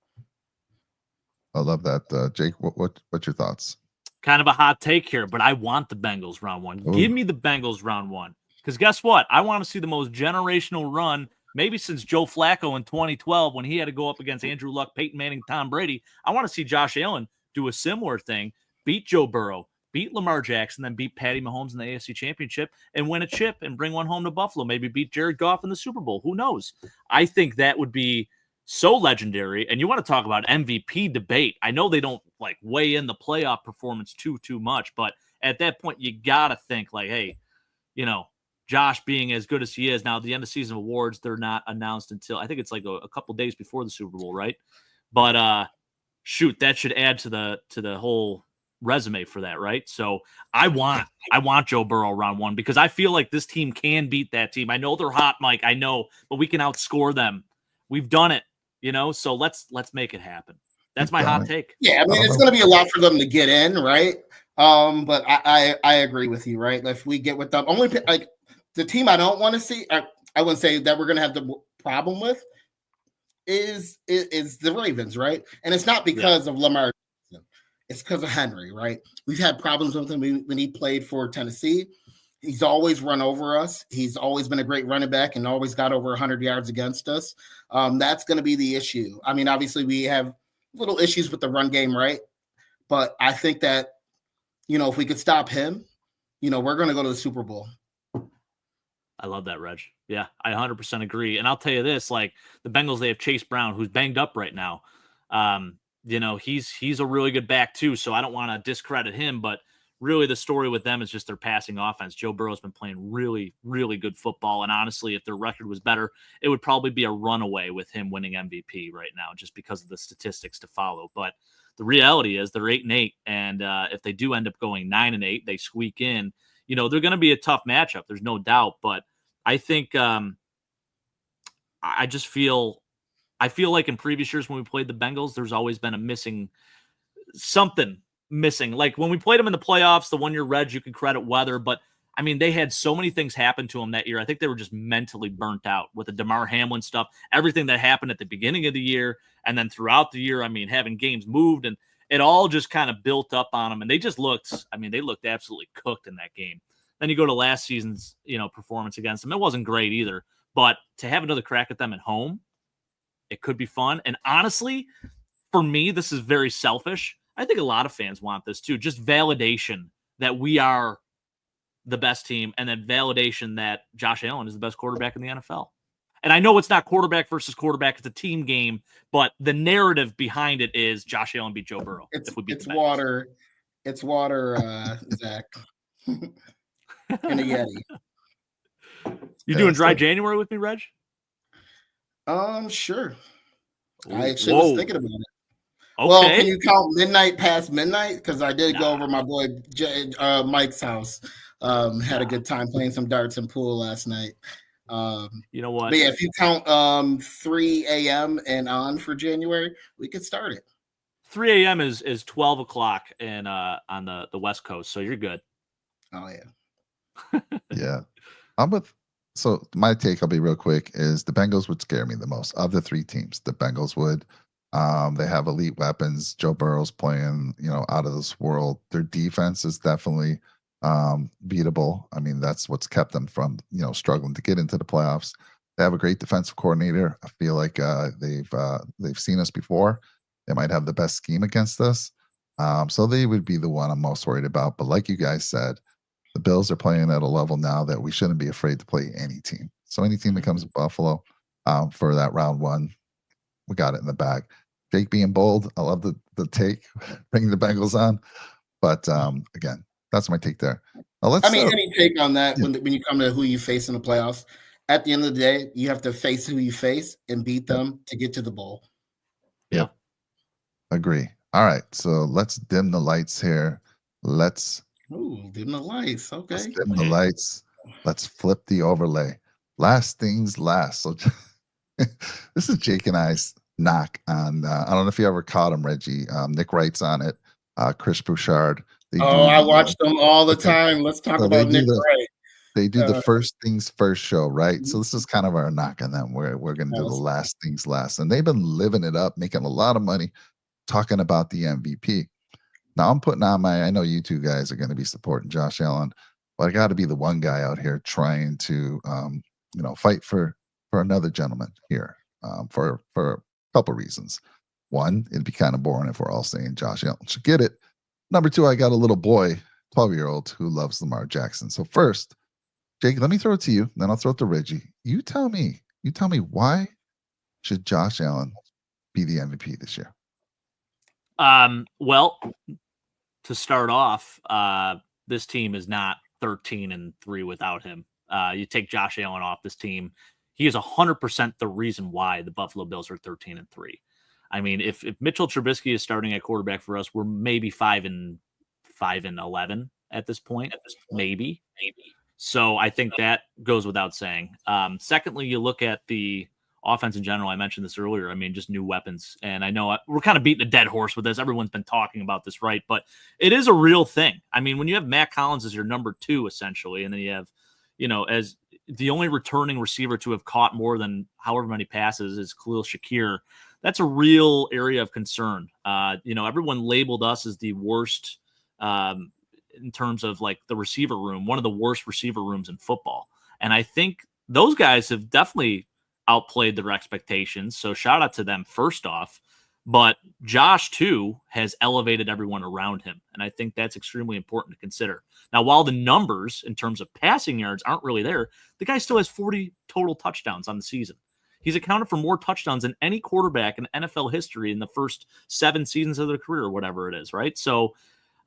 I love that, Jake. What's your thoughts? Kind of a hot take here, but I want the Bengals round 1. Ooh. Give me the Bengals round 1, because guess what? I want to see the most generational run. Maybe since Joe Flacco in 2012 when he had to go up against Andrew Luck, Peyton Manning, Tom Brady. I want to see Josh Allen do a similar thing, beat Joe Burrow, beat Lamar Jackson, then beat Patty Mahomes in the AFC Championship and win a chip and bring one home to Buffalo. Maybe beat Jared Goff in the Super Bowl. Who knows? I think that would be so legendary. And you want to talk about MVP debate. I know they don't like weigh in the playoff performance too much, but at that point, you got to think like, hey, you know, Josh being as good as he is now, the end of season awards, they're not announced until I think it's like a couple days before the Super Bowl, right? But shoot, that should add to the whole resume for that, right? So I want Joe Burrow round one because I feel like this team can beat that team. I know they're hot, Mike. I know, but we can outscore them. We've done it, you know. So let's make it happen. That's my hot take. Yeah, I mean it's going to be a lot for them to get in, right? But I agree with you, right? If we get with them, only like the team I don't want to see, I wouldn't say that we're going to have the problem with is the Ravens, right? And it's not because of Lamar Jackson. It's because of Henry, right? We've had problems with him when he played for Tennessee. He's always run over us. He's always been a great running back and always got over 100 yards against us. That's going to be the issue. I mean, obviously we have little issues with the run game, right? But I think that, you know, if we could stop him, you know, we're going to go to the Super Bowl. I love that, Reg. Yeah, I 100% agree. And I'll tell you this, like the Bengals, they have Chase Brown, who's banged up right now. You know, he's a really good back too, so I don't want to discredit him, but really the story with them is just their passing offense. Joe Burrow's been playing really, really good football. And honestly, if their record was better, it would probably be a runaway with him winning MVP right now, just because of the statistics to follow. But the reality is they're 8-8. And if they do end up going 9-8, they squeak in, you know, they're going to be a tough matchup. There's no doubt. But I think I feel like in previous years when we played the Bengals, there's always been something missing. Like when we played them in the playoffs, the 1 year, Reg, you can credit weather, but I mean, they had so many things happen to them that year. I think they were just mentally burnt out with the DeMar Hamlin stuff, everything that happened at the beginning of the year. And then throughout the year, I mean, having games moved and it all just kind of built up on them. And they just looked absolutely cooked in that game. Then you go to last season's, you know, performance against them. It wasn't great either, but to have another crack at them at home, it could be fun. And honestly, for me, this is very selfish. I think a lot of fans want this too. Just validation that we are the best team and then validation that Josh Allen is the best quarterback in the NFL. And I know it's not quarterback versus quarterback. It's a team game, but the narrative behind it is Josh Allen beat Joe Burrow. It's water. It's water, Zach. In a Yeti. You doing dry January with me, Reg? Sure. I actually was thinking about it. Okay. Well, can you count midnight past midnight? Because I did go over my boy Mike's house. Had a good time playing some darts and pool last night. You know what? But yeah, if you count 3 a.m. and on for January, we could start it. 3 a.m. is 12 o'clock and on the West Coast, so you're good. Oh yeah. Yeah. So my take, I'll be real quick, is the Bengals would scare me the most of the three teams. The Bengals would. They have elite weapons. Joe Burrow's playing, you know, out of this world. Their defense is definitely beatable. I mean, that's what's kept them from, you know, struggling to get into the playoffs. They have a great defensive coordinator. I feel like they've seen us before. They might have the best scheme against us. So they would be the one I'm most worried about. But like you guys said, the Bills are playing at a level now that we shouldn't be afraid to play any team. So any team that comes to Buffalo for that round one, we got it in the bag. Jake being bold, I love the take, bringing the Bengals on. But again, that's my take there. Now any take on that when you come to who you face in the playoffs, at the end of the day, you have to face who you face and beat them to get to the bowl. Yeah. Agree. All right. So let's dim the lights here. Dim the lights. Okay. Let's dim the lights. Let's flip the overlay. Last things last. So this is Jake and I's knock on, I don't know if you ever caught him, Reggie. Nick Wright's on it. Chris Bouchard. I watch them all the time. Let's talk about Nick Wright. They do the first things first show, right? So this is kind of our knock on them. We're going to do the last things last. And they've been living it up, making a lot of money, talking about the MVP. Now I'm putting on I know you two guys are going to be supporting Josh Allen, but I got to be the one guy out here trying to, fight for another gentleman here for a couple reasons. One, it'd be kind of boring if we're all saying Josh Allen should get it. Number two, I got a little boy 12-year-old who loves Lamar Jackson. So first, Jake, let me throw it to you, then I'll throw it to Reggie. You tell me why should Josh Allen be the MVP this year? Well, to start off, this team is not 13-3 without him. You take Josh Allen off this team, he is 100% the reason why the Buffalo Bills are 13-3. I mean, if Mitchell Trubisky is starting at quarterback for us, we're maybe 5-11 at this point, maybe. So I think that goes without saying. Secondly, you look at the offense in general. I mentioned this earlier. I mean, just new weapons. And I know we're kind of beating a dead horse with this. Everyone's been talking about this, right? But it is a real thing. I mean, when you have Matt Collins as your number 2, essentially, and then you have, as the only returning receiver to have caught more than however many passes is Khalil Shakir, that's a real area of concern. Everyone labeled us as the worst in terms of like the receiver room, one of the worst receiver rooms in football. And I think those guys have definitely outplayed their expectations. So shout out to them first off. But Josh, too, has elevated everyone around him. And I think that's extremely important to consider. Now, while the numbers in terms of passing yards aren't really there, the guy still has 40 total touchdowns on the season. He's accounted for more touchdowns than any quarterback in NFL history in the first 7 seasons of their career, or whatever it is, right? So,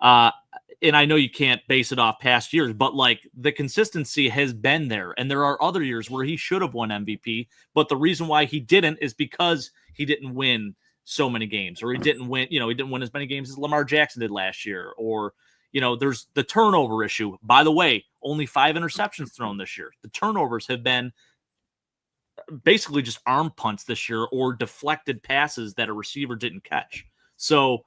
and I know you can't base it off past years, but like the consistency has been there. And there are other years where he should have won MVP, but the reason why he didn't is because he didn't win so many games, or he didn't win as many games as Lamar Jackson did last year, or, there's the turnover issue. By the way, only 5 interceptions thrown this year. The turnovers have been basically just arm punts this year or deflected passes that a receiver didn't catch. So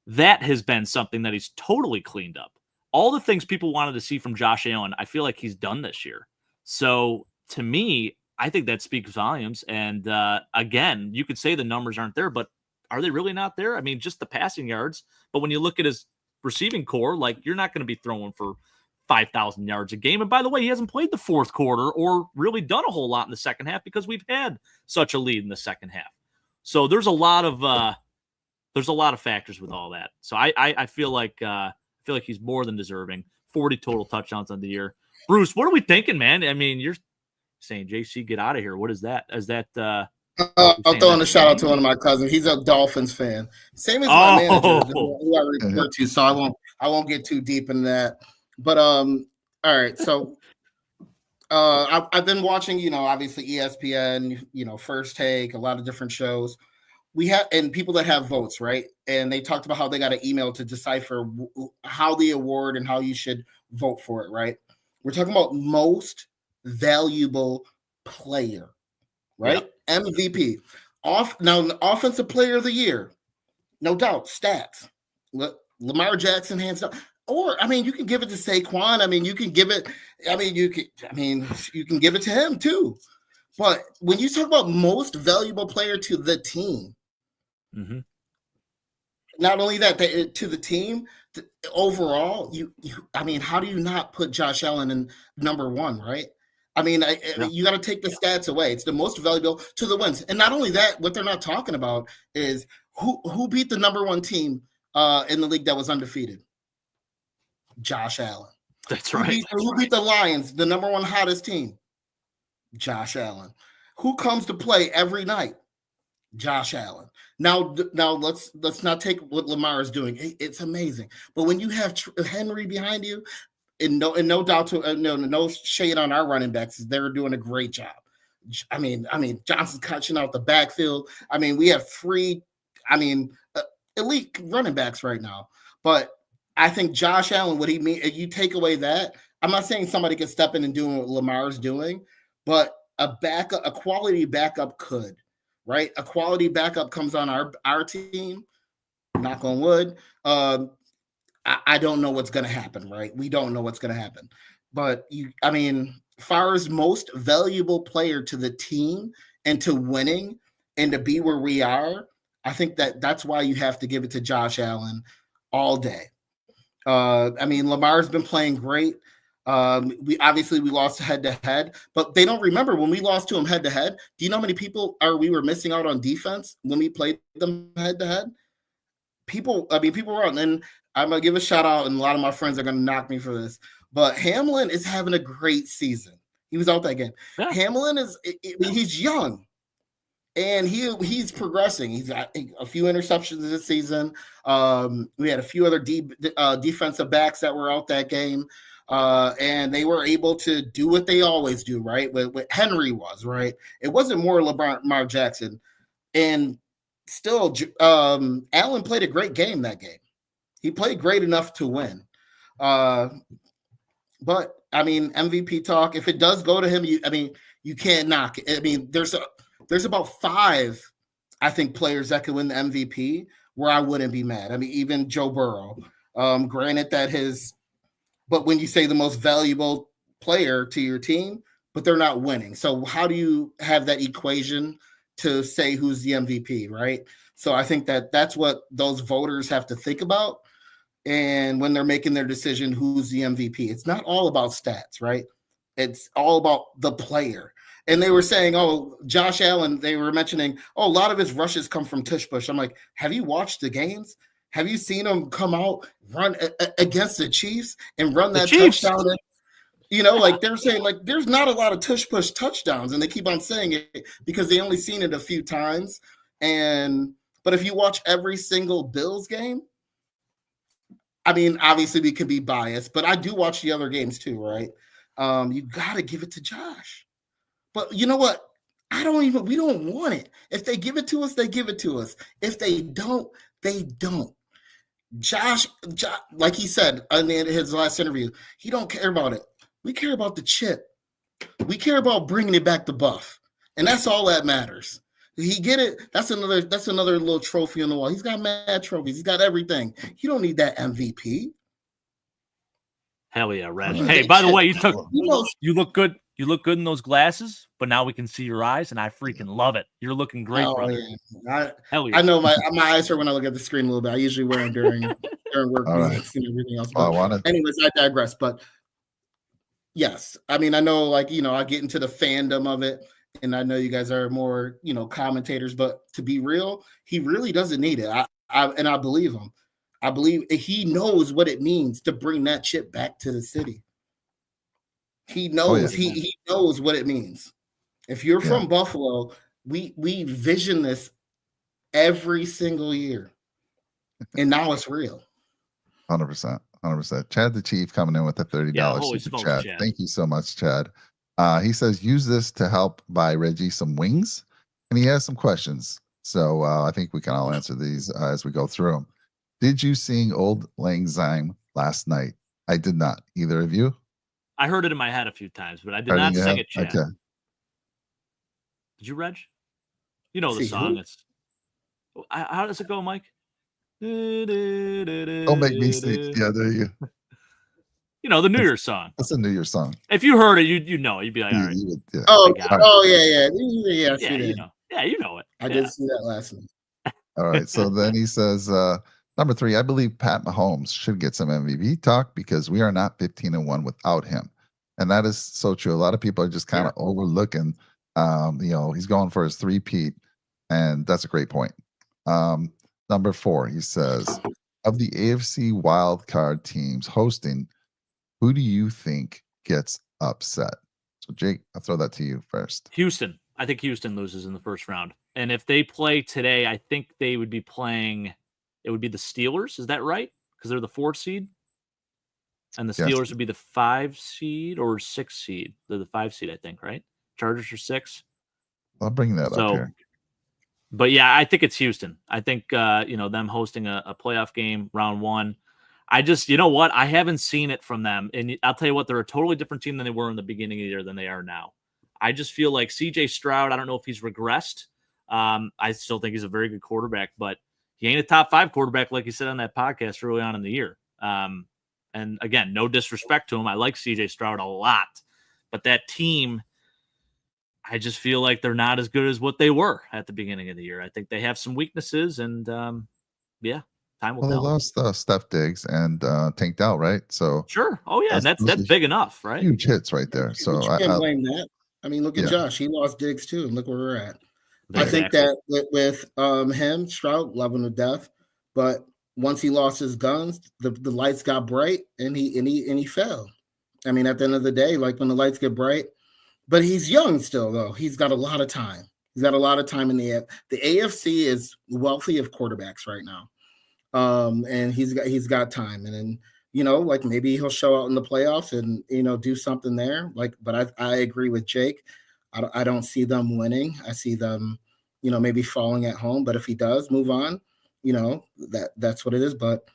that has been something that he's totally cleaned up. All the things people wanted to see from Josh Allen, I feel like he's done this year. So to me, I think that speaks volumes. And again, you could say the numbers aren't there, but are they really not there? I mean, just the passing yards. But when you look at his receiving core, like you're not going to be throwing for 5,000 yards a game. And by the way, he hasn't played the fourth quarter or really done a whole lot in the second half because we've had such a lead in the second half. So there's a lot of factors with all that. So I feel like he's more than deserving. 40 total touchdowns on the year. Bruce, what are we thinking, man? I mean, you're saying JC, get out of here. What is that? Is that I'm throwing a shout out to one of my cousins. He's a Dolphins fan. Same as my manager, who I refer to. So I won't get too deep in that. But all right. So I've been watching, obviously ESPN, First Take, a lot of different shows. We have, and people that have votes, right? And they talked about how they got an email to decipher how the award and how you should vote for it, right? We're talking about most valuable player, right? Yep. MVP. Now, offensive player of the year, no doubt, stats. Lamar Jackson, hands down. Or, I mean, you can give it to Saquon. I mean, you can give it, you can give it to him too. But when you talk about most valuable player to the team, not only that, to the team, overall, how do you not put Josh Allen in number 1, right? I mean, you got to take the stats away. It's the most valuable to the wins. And not only that, what they're not talking about is who beat the number 1 team in the league that was undefeated? Josh Allen. That's right. Who beat the Lions, the number 1 hottest team? Josh Allen. Who comes to play every night? Josh Allen. Now let's not take what Lamar is doing. It's amazing. But when you have Henry behind you, and no doubt to no shade on our running backs, they're doing a great job. I mean, Johnson's catching out the backfield. I mean, we have 3, elite running backs right now. But I think Josh Allen, what he mean, if you take away that, I'm not saying somebody can step in and do what Lamar's doing, but a quality backup could, right? A quality backup comes on our team, knock on wood. I don't know what's going to happen, right? We don't know what's going to happen. But, as far as most valuable player to the team and to winning and to be where we are, I think that's why you have to give it to Josh Allen all day. Lamar's been playing great. We lost head-to-head, but they don't remember when we lost to him head-to-head. Do you know how many people we were missing out on defense when we played them head-to-head? people were on, and I'm gonna give a shout out, and a lot of my friends are gonna knock me for this, but Hamlin is having a great season. He was out that game. Yeah. Hamlin he's young. And he's progressing. He's got a few interceptions this season. We had a few other defensive backs that were out that game, and they were able to do what they always do, right? What Henry was, right? It wasn't more Lamar Jackson, and still, Allen played a great game that game. He played great enough to win. But I mean, MVP talk. If it does go to him, you can't knock it. I mean, there's about 5, I think, players that could win the MVP where I wouldn't be mad. I mean, even Joe Burrow. Granted that but when you say the most valuable player to your team, but they're not winning. So how do you have that equation to say who's the MVP, right? So I think that's what those voters have to think about. And when they're making their decision, who's the MVP, it's not all about stats, right? It's all about the player. And they were saying, Josh Allen, they were mentioning, a lot of his rushes come from tush push. I'm like, have you watched the games? Have you seen him come out, run against the Chiefs and run that touchdown? Like they're saying, like, there's not a lot of tush push touchdowns. And they keep on saying it because they only seen it a few times. But if you watch every single Bills game, I mean, obviously we could be biased, but I do watch the other games too, right? You got to give it to Josh. But you know what? We don't want it. If they give it to us, they give it to us. If they don't, they don't. Josh, like he said in his last interview, he don't care about it. We care about the chip. We care about bringing it back to Buff. And that's all that matters. He get it. That's another little trophy on the wall. He's got mad trophies. He's got everything. You don't need that MVP. Hell yeah, Reg. Hey, by the way, you look good. You look good in those glasses, but now we can see your eyes, and I freaking love it. You're looking great, brother. Yeah. Hell yeah. I know my eyes hurt when I look at the screen a little bit. I usually wear them during work meetings and everything else. But anyways, I digress. But yes, I mean, I know, like, I get into the fandom of it, and I know you guys are more, commentators. But to be real, he really doesn't need it. I believe him. I believe he knows what it means to bring that chip back to the city. He knows he knows what it means. If you're from Buffalo, we vision this every single year, and now it's real. 100%. Chad the Chief coming in with a $30 super chat. Thank you so much, Chad. He says use this to help buy Reggie some wings, and he has some questions. So I think we can all answer these as we go through them. Did you sing Old Lang Syne last night? I did not. Either of you? I heard it in my head a few times, but I did not sing it, Chad. Okay. Did you, Reg? You know the song. How does it go, Mike? Don't make me sing. Yeah, there you go. The New Year's song. That's a New Year's song. If you heard it, you'd know. You'd be like, all right. Yeah. Yeah. Yeah, you know it. I did see that last night. All right. So then he says, number 3, I believe Pat Mahomes should get some MVP talk because we are not 15-1 without him. And that is so true. A lot of people are just kind of overlooking, he's going for his 3-peat, and that's a great point. Number 4, he says, of the AFC wildcard teams hosting, who do you think gets upset? So, Jake, I'll throw that to you first. Houston. I think Houston loses in the first round. And if they play today, I think they would be playing, it would be the Steelers. Is that right? Because they're the 4th seed. And the Steelers would be the 5 seed or 6 seed. They're the 5 seed, I think, right? Chargers are 6. I'll bring that up here. But yeah, I think it's Houston. I think, them hosting a playoff game, round 1. I just, you know what? I haven't seen it from them. And I'll tell you what, they're a totally different team than they were in the beginning of the year than they are now. I just feel like CJ Stroud, I don't know if he's regressed. I still think he's a very good quarterback, but he ain't a top 5 quarterback like he said on that podcast early on in the year. And again, no disrespect to him. I like CJ Stroud a lot. But that team, I just feel like they're not as good as what they were at the beginning of the year. I think they have some weaknesses, and time will tell. They lost Steph Diggs and Tank Dell, right? So sure. Oh yeah, that's big enough, right? Huge hits right there. So I can't blame that. I mean, look at Josh. He lost Diggs too, and look where we're at. Exactly. I think that with him, Stroud, love him to death, but once he lost his guns, the lights got bright and he fell. I mean, at the end of the day, like when the lights get bright, but he's young still, though. He's got a lot of time. He's got a lot of time in the AFC is wealthy of quarterbacks right now. And he's got time. And then, like maybe he'll show out in the playoffs and, do something there. Like, but I agree with Jake. I don't see them winning. I see them, maybe falling at home. But if he does move on, that's what it is. But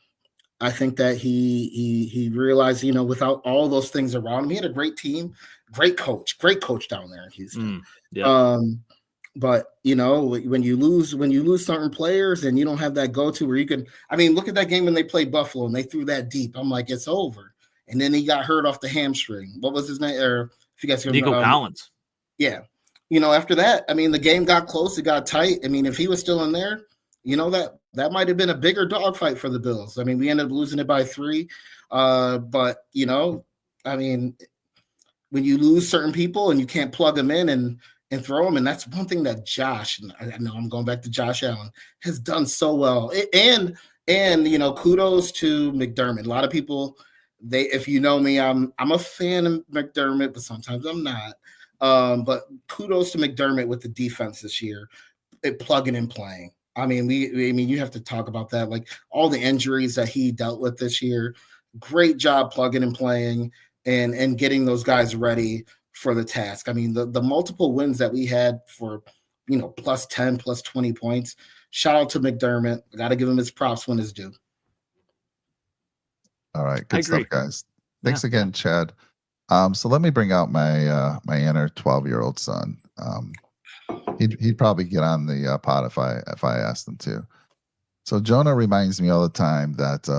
I think that he realized, without all those things around him, he had a great team, great coach down there in Houston. Yeah. But when you lose certain players and you don't have that go-to where you can, I mean, look at that game when they played Buffalo and they threw that deep. I'm like, it's over. And then he got hurt off the hamstring. What was his name? Or if you guys Nico Collins. Yeah. After that, I mean, the game got close. It got tight. I mean, if he was still in there, that might have been a bigger dogfight for the Bills. I mean, we ended up losing it by 3. But, I mean, when you lose certain people and you can't plug them in and throw them, and that's one thing that Josh, and I know I'm going back to Josh Allen, has done so well. And kudos to McDermott. A lot of people, if you know me, I'm a fan of McDermott, but sometimes I'm not. But kudos to McDermott with the defense this year, plugging and playing. I mean, you have to talk about that. Like all the injuries that he dealt with this year, great job plugging and playing and getting those guys ready for the task. I mean, the multiple wins that we had for, plus 10, plus 20 points. Shout out to McDermott. I got to give him his props when it's due. All right, good stuff, guys. Thanks again, Chad. So let me bring out my my inner 12-year-old son. He'd probably get on the pod if I asked him to. So Jonah reminds me all the time that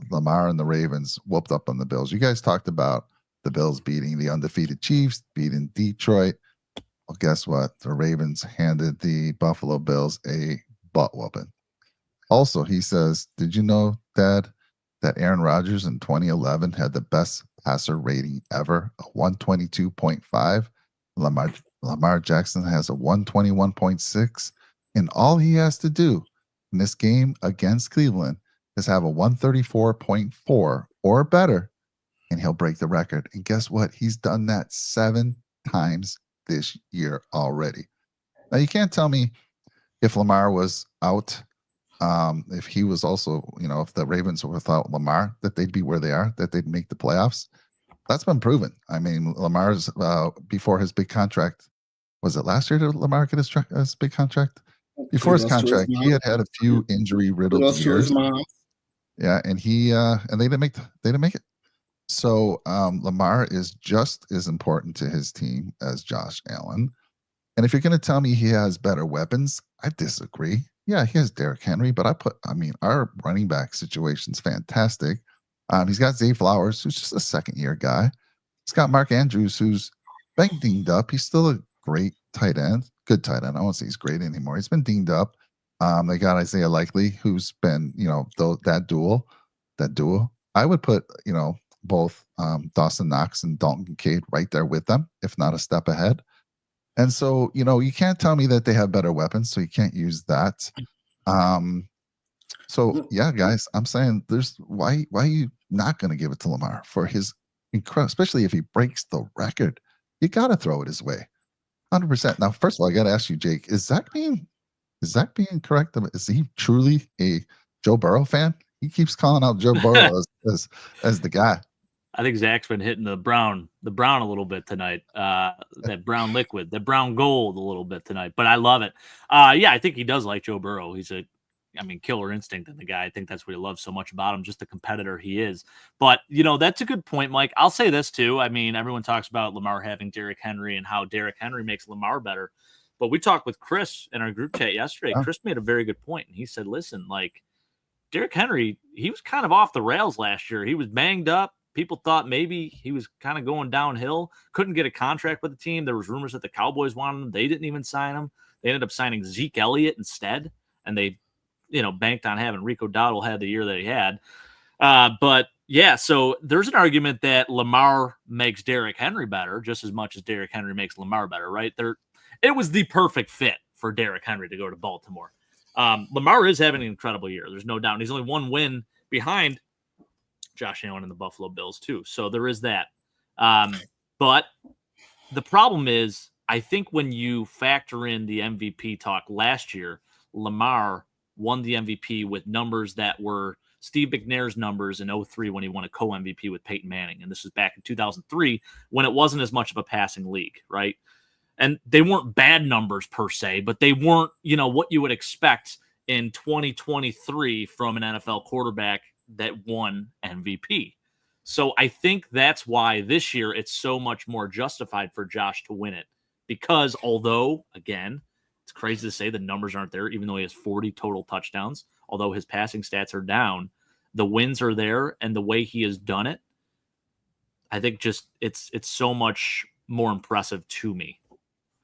Lamar and the Ravens whooped up on the Bills. You guys talked about the Bills beating the undefeated Chiefs, beating Detroit. Well, guess what? The Ravens handed the Buffalo Bills a butt whooping. Also, he says, did you know, Dad, that Aaron Rodgers in 2011 had the best passer rating ever, a 122.5? Lamar Jackson has a 121.6, and all he has to do in this game against Cleveland is have a 134.4 or better, and he'll break the record. And guess what? He's done that 7 times this year already. Now, you can't tell me if Lamar was out, if he was also, if the Ravens were without Lamar, that they'd be where they are, that they'd make the playoffs. That's been proven. I mean, Lamar's, before his big contract, was it last year did Lamar get his big contract? Before his contract, he had a few injury-riddled years. Yeah, and they didn't make it. So Lamar is just as important to his team as Josh Allen. And if you're going to tell me he has better weapons, I disagree. Yeah, he has Derrick Henry, but our running back situation's fantastic. He's got Zay Flowers, who's just a second-year guy. He's got Mark Andrews, who's been dinged up. He's still a great tight end, good tight end. I won't say he's great anymore. He's been dinged up. They got Isaiah Likely, who's been, that duel. I would put, both Dawson Knox and Dalton Kincaid right there with them, if not a step ahead. And so, you can't tell me that they have better weapons, so you can't use that. So yeah, guys, I'm saying why are you not going to give it to Lamar for his incredible, especially if he breaks the record? You got to throw it his way, 100%. Now, first of all, I got to ask you, Jake, is Zach being correct? Is he truly a Joe Burrow fan? He keeps calling out Joe Burrow as the guy. I think Zach's been hitting the brown a little bit tonight. That brown liquid, that brown gold a little bit tonight. But I love it. Yeah, I think he does like Joe Burrow. He's killer instinct in the guy. I think that's what he loves so much about him, just the competitor he is. But, that's a good point, Mike. I'll say this too. I mean, everyone talks about Lamar having Derrick Henry and how Derrick Henry makes Lamar better. But we talked with Chris in our group chat yesterday. Chris made a very good point. And he said, listen, like Derrick Henry, he was kind of off the rails last year. He was banged up. People thought maybe he was kind of going downhill. Couldn't get a contract with the team. There was rumors that the Cowboys wanted him. They didn't even sign him. They ended up signing Zeke Elliott instead. And they, banked on having Rico Dowdle had the year that he had. But yeah, so there's an argument that Lamar makes Derrick Henry better just as much as Derrick Henry makes Lamar better, right? It was the perfect fit for Derrick Henry to go to Baltimore. Lamar is having an incredible year. There's no doubt. And he's only one win behind Josh Allen and the Buffalo Bills too. So there is that. But the problem is, I think when you factor in the MVP talk last year, Lamar won the MVP with numbers that were Steve McNair's numbers in 2003 when he won a co-MVP with Peyton Manning. And this was back in 2003 when it wasn't as much of a passing league, right? And they weren't bad numbers per se, but they weren't, what you would expect in 2023 from an NFL quarterback that won MVP. So I think that's why this year it's so much more justified for Josh to win it. Because although, again, it's crazy to say the numbers aren't there, even though he has 40 total touchdowns, although his passing stats are down, the wins are there, and the way he has done it, I think just it's so much more impressive to me.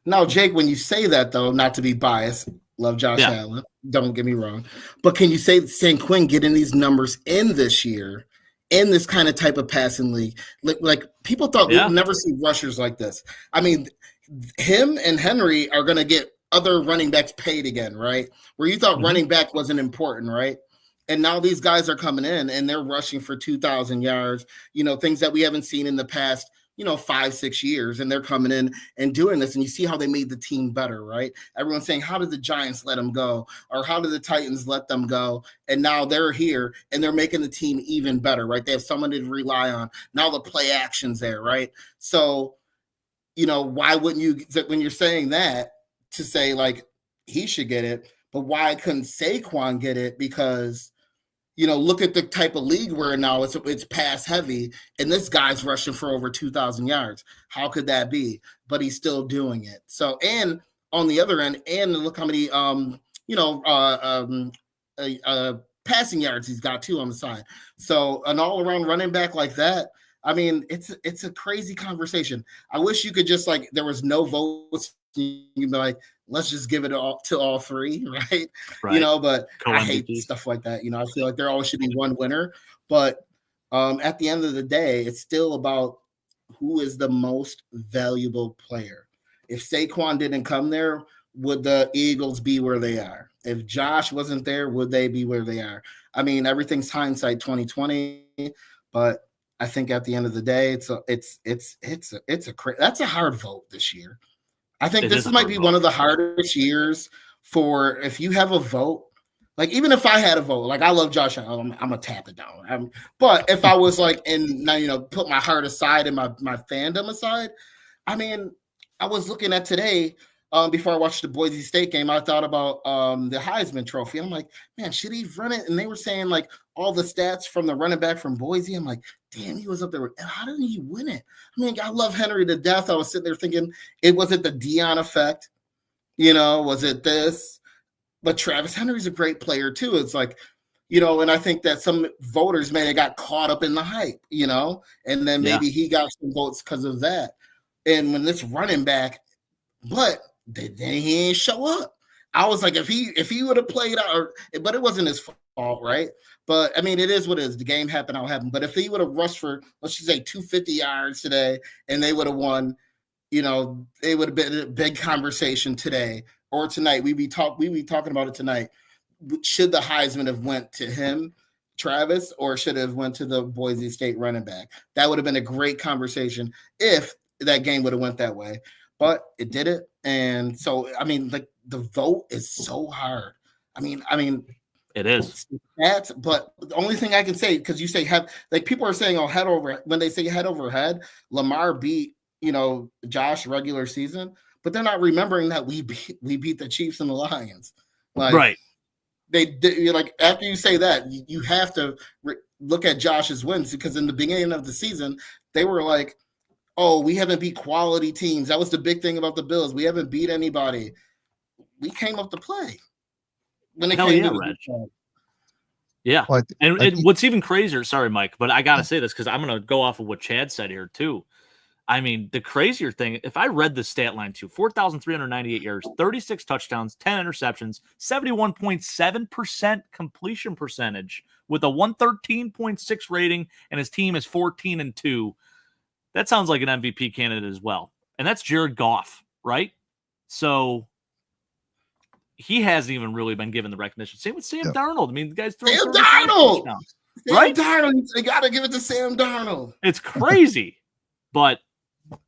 Now, Jake, when you say that, though, not to be biased, love Josh Allen, don't get me wrong, but can you say that San Quinn getting these numbers in this year, in this kind of type of passing league? Like people thought we'd never see rushers like this. I mean, him and Henry are going to get other running backs paid again, right? Where you thought running back wasn't important, right? And now these guys are coming in and they're rushing for 2,000 yards, things that we haven't seen in the past, 5-6 years. And they're coming in and doing this. And you see how they made the team better, right? Everyone's saying, how did the Giants let them go? Or how did the Titans let them go? And now they're here and they're making the team even better, right? They have someone to rely on. Now the play action's there, right? So, why wouldn't you, when you're saying that, to say like he should get it, but why couldn't Saquon get it? Because look at the type of league we're in now. It's pass heavy, and this guy's rushing for over 2,000 yards. How could that be? But he's still doing it. So, and on the other end, and look how many passing yards he's got too on the side. So, an all-around running back like that, I mean, it's a crazy conversation. I wish you could just there was no votes. You can be like, let's just give it all to all three, right? But I hate stuff like that. I feel like there always should be one winner. But at the end of the day, it's still about who is the most valuable player. If Saquon didn't come there, would the Eagles be where they are? If Josh wasn't there, would they be where they are? I mean, everything's hindsight 2020, but I think at the end of the day, that's a hard vote this year. I think this might be one of the hardest years for if you have a vote. Like, even if I had a vote, I love Josh Allen, I'm going to tap it down. But if I was put my heart aside and my fandom aside, I mean, I was looking at today before I watched the Boise State game, I thought about the Heisman Trophy. I'm like, man, should he run it? And they were saying all the stats from the running back from Boise. I'm like, damn, he was up there. How didn't he win it? I mean, I love Henry to death. I was sitting there thinking, was it the Deion effect? Was it this? But Travis Henry's a great player too. It's and I think that some voters may have got caught up in the hype, and then maybe he got some votes because of that. And when this running back, but then he ain't show up. I was like, if he would have played out, but it wasn't his fault, right? But I mean, it is what it is. The game happened, how it happened. But if he would have rushed for, let's just say 250 yards today, and they would have won, it would have been a big conversation today or tonight. We'd be talking about it tonight. Should the Heisman have went to him, Travis, or should it have went to the Boise State running back? That would have been a great conversation if that game would have went that way. But it did it. And so, I mean, the vote is so hard. I mean, it is. But the only thing I can say, because you say people are saying, head over, when they say head over head, Lamar beat, Josh regular season, but they're not remembering that we beat the Chiefs and the Lions. Right. After you say that, you have to look at Josh's wins, because in the beginning of the season, they were like, oh, we haven't beat quality teams. That was the big thing about the Bills. We haven't beat anybody. We came up to play. When it came to Reg. Yeah. Well, and what's even crazier, sorry, Mike, but I got to say this because I'm going to go off of what Chad said here too. I mean, the crazier thing, if I read the stat line too, 4,398 yards, 36 touchdowns, 10 interceptions, 71.7% completion percentage with a 113.6 rating, and his team is 14-2. That sounds like an MVP candidate as well. And that's Jared Goff, right? So he hasn't even really been given the recognition. Same with Sam Darnold. I mean, the guy's throwing Sam Darnold. touchdowns, Sam Darnold. They got to give it to Sam Darnold. It's crazy, but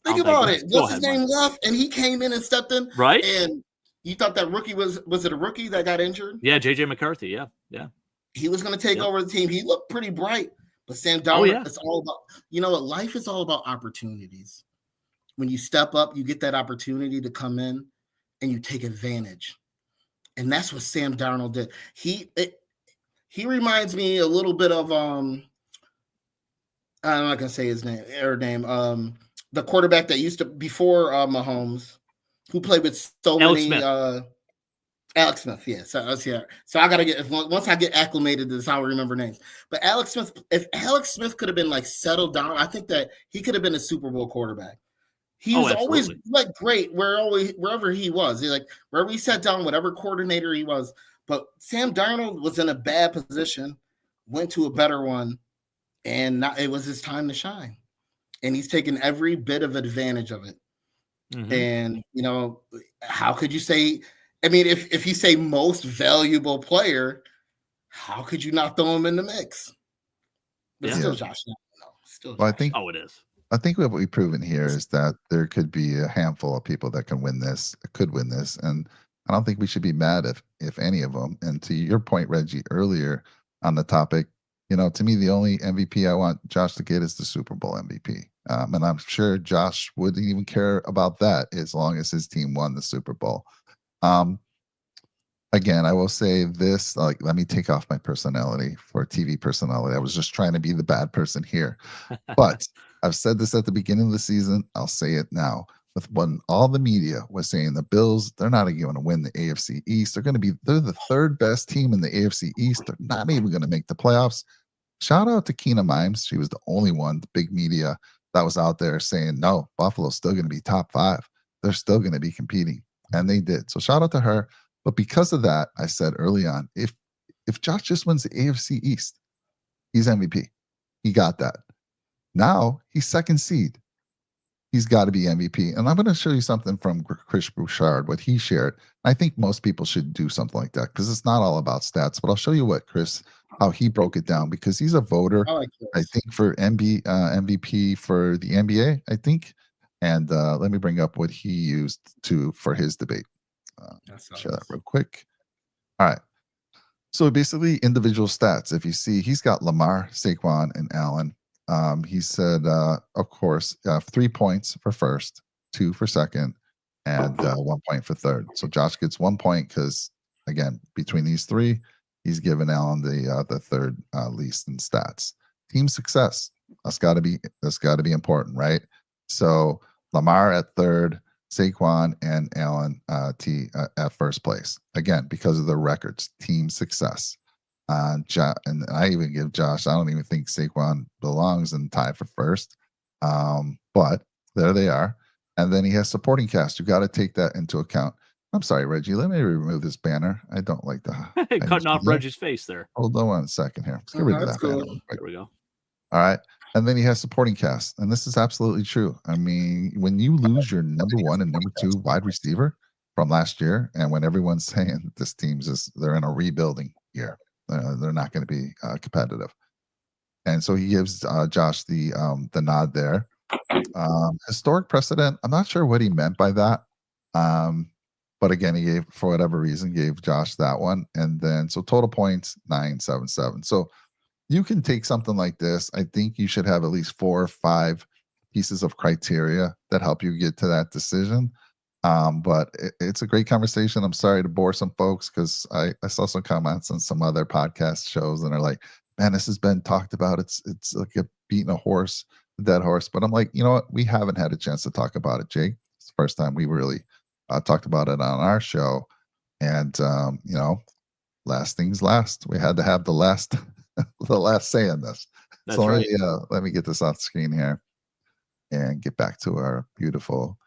think about it. What's his name left, and he came in and stepped in, right? And you thought that rookie was it a rookie that got injured? Yeah, JJ McCarthy. Yeah. He was going to take over the team. He looked pretty bright, but Sam Darnold. It's all about, you know what? Life is all about opportunities. When you step up, you get that opportunity to come in, and you take advantage. And that's what Sam Darnold did. He reminds me a little bit of I'm not gonna say his name the quarterback that used to before Mahomes, who played with so Alex many Smith. Alex Smith, yeah. So I gotta get once I get acclimated to this, how I remember names. But Alex Smith, if Alex Smith could have been like settled down, I think that he could have been a Super Bowl quarterback. He was always like great wherever he was. Like wherever he sat down, whatever coordinator he was. But Sam Darnold was in a bad position, went to a better one, and it was his time to shine. And he's taken every bit of advantage of it. Mm-hmm. And you know, how could you say? I mean, if you say most valuable player, how could you not throw him in the mix? But still, Josh. No, still. Well, I think. Oh, it is. I think what we've proven here is that there could be a handful of people that could win this, and I don't think we should be mad if any of them. And to your point, Reggie, earlier on the topic, you know, to me, the only MVP I want Josh to get is the Super Bowl MVP, and I'm sure Josh wouldn't even care about that as long as his team won the Super Bowl. Again, I will say this, like, let me take off my personality for TV personality. I was just trying to be the bad person here, but I've said this at the beginning of the season. I'll say it now. When all the media was saying the Bills, they're not even going to win the AFC East. They're the third best team in the AFC East. They're not even going to make the playoffs. Shout out to Keena Mimes. She was the only one, the big media, that was out there saying, no, Buffalo's still going to be top 5. They're still going to be competing. And they did. So shout out to her. But because of that, I said early on, if Josh just wins the AFC East, he's MVP. He got that. Now he's second seed. He's got to be MVP. And I'm going to show you something from Chris Bouchard, what he shared. I think most people should do something like that because it's not all about stats. But I'll show you how he broke it down, because he's a voter, I think, for MVP for the NBA, I think. And let me bring up what he used for his debate. Share that real quick. All right. So basically, individual stats. If you see, he's got Lamar, Saquon, and Allen. He said, of course, 3 points for first, 2 for second, and 1 point for third. So Josh gets 1 point because, again, between these three, he's given Allen the third least in stats. Team success. That's got to be important, right? So Lamar at third, Saquon and Allen at first place. Again, because of the records, team success. And I even give Josh, I don't even think Saquon belongs in tie for first. But there they are. And then he has supporting cast. You got to take that into account. I'm sorry, Reggie. Let me remove this banner. I don't like the cutting off Reggie's face there. Hold on 1 second here. Let's get rid of that banner. There we go. All right. And then he has supporting cast. And this is absolutely true. I mean, when you lose your number 1 and number 2 wide receiver from last year, and when everyone's saying this team's they're in a rebuilding year, they're not going to be competitive. And so he gives Josh the nod there. Historic precedent. I'm not sure what he meant by that. But again, he gave, for whatever reason, gave Josh that one. And then, so total points, 977. So you can take something like this. I think you should have at least 4 or 5 pieces of criteria that help you get to that decision. But it's a great conversation. I'm sorry to bore some folks because I saw some comments on some other podcast shows and they're like, man, this has been talked about. It's like beating a dead horse. But I'm like, you know what? We haven't had a chance to talk about it, Jake. It's the first time we really talked about it on our show. And, last things last. We had to have the last say on this. That's so right. Let me get this off the screen here and get back to our beautiful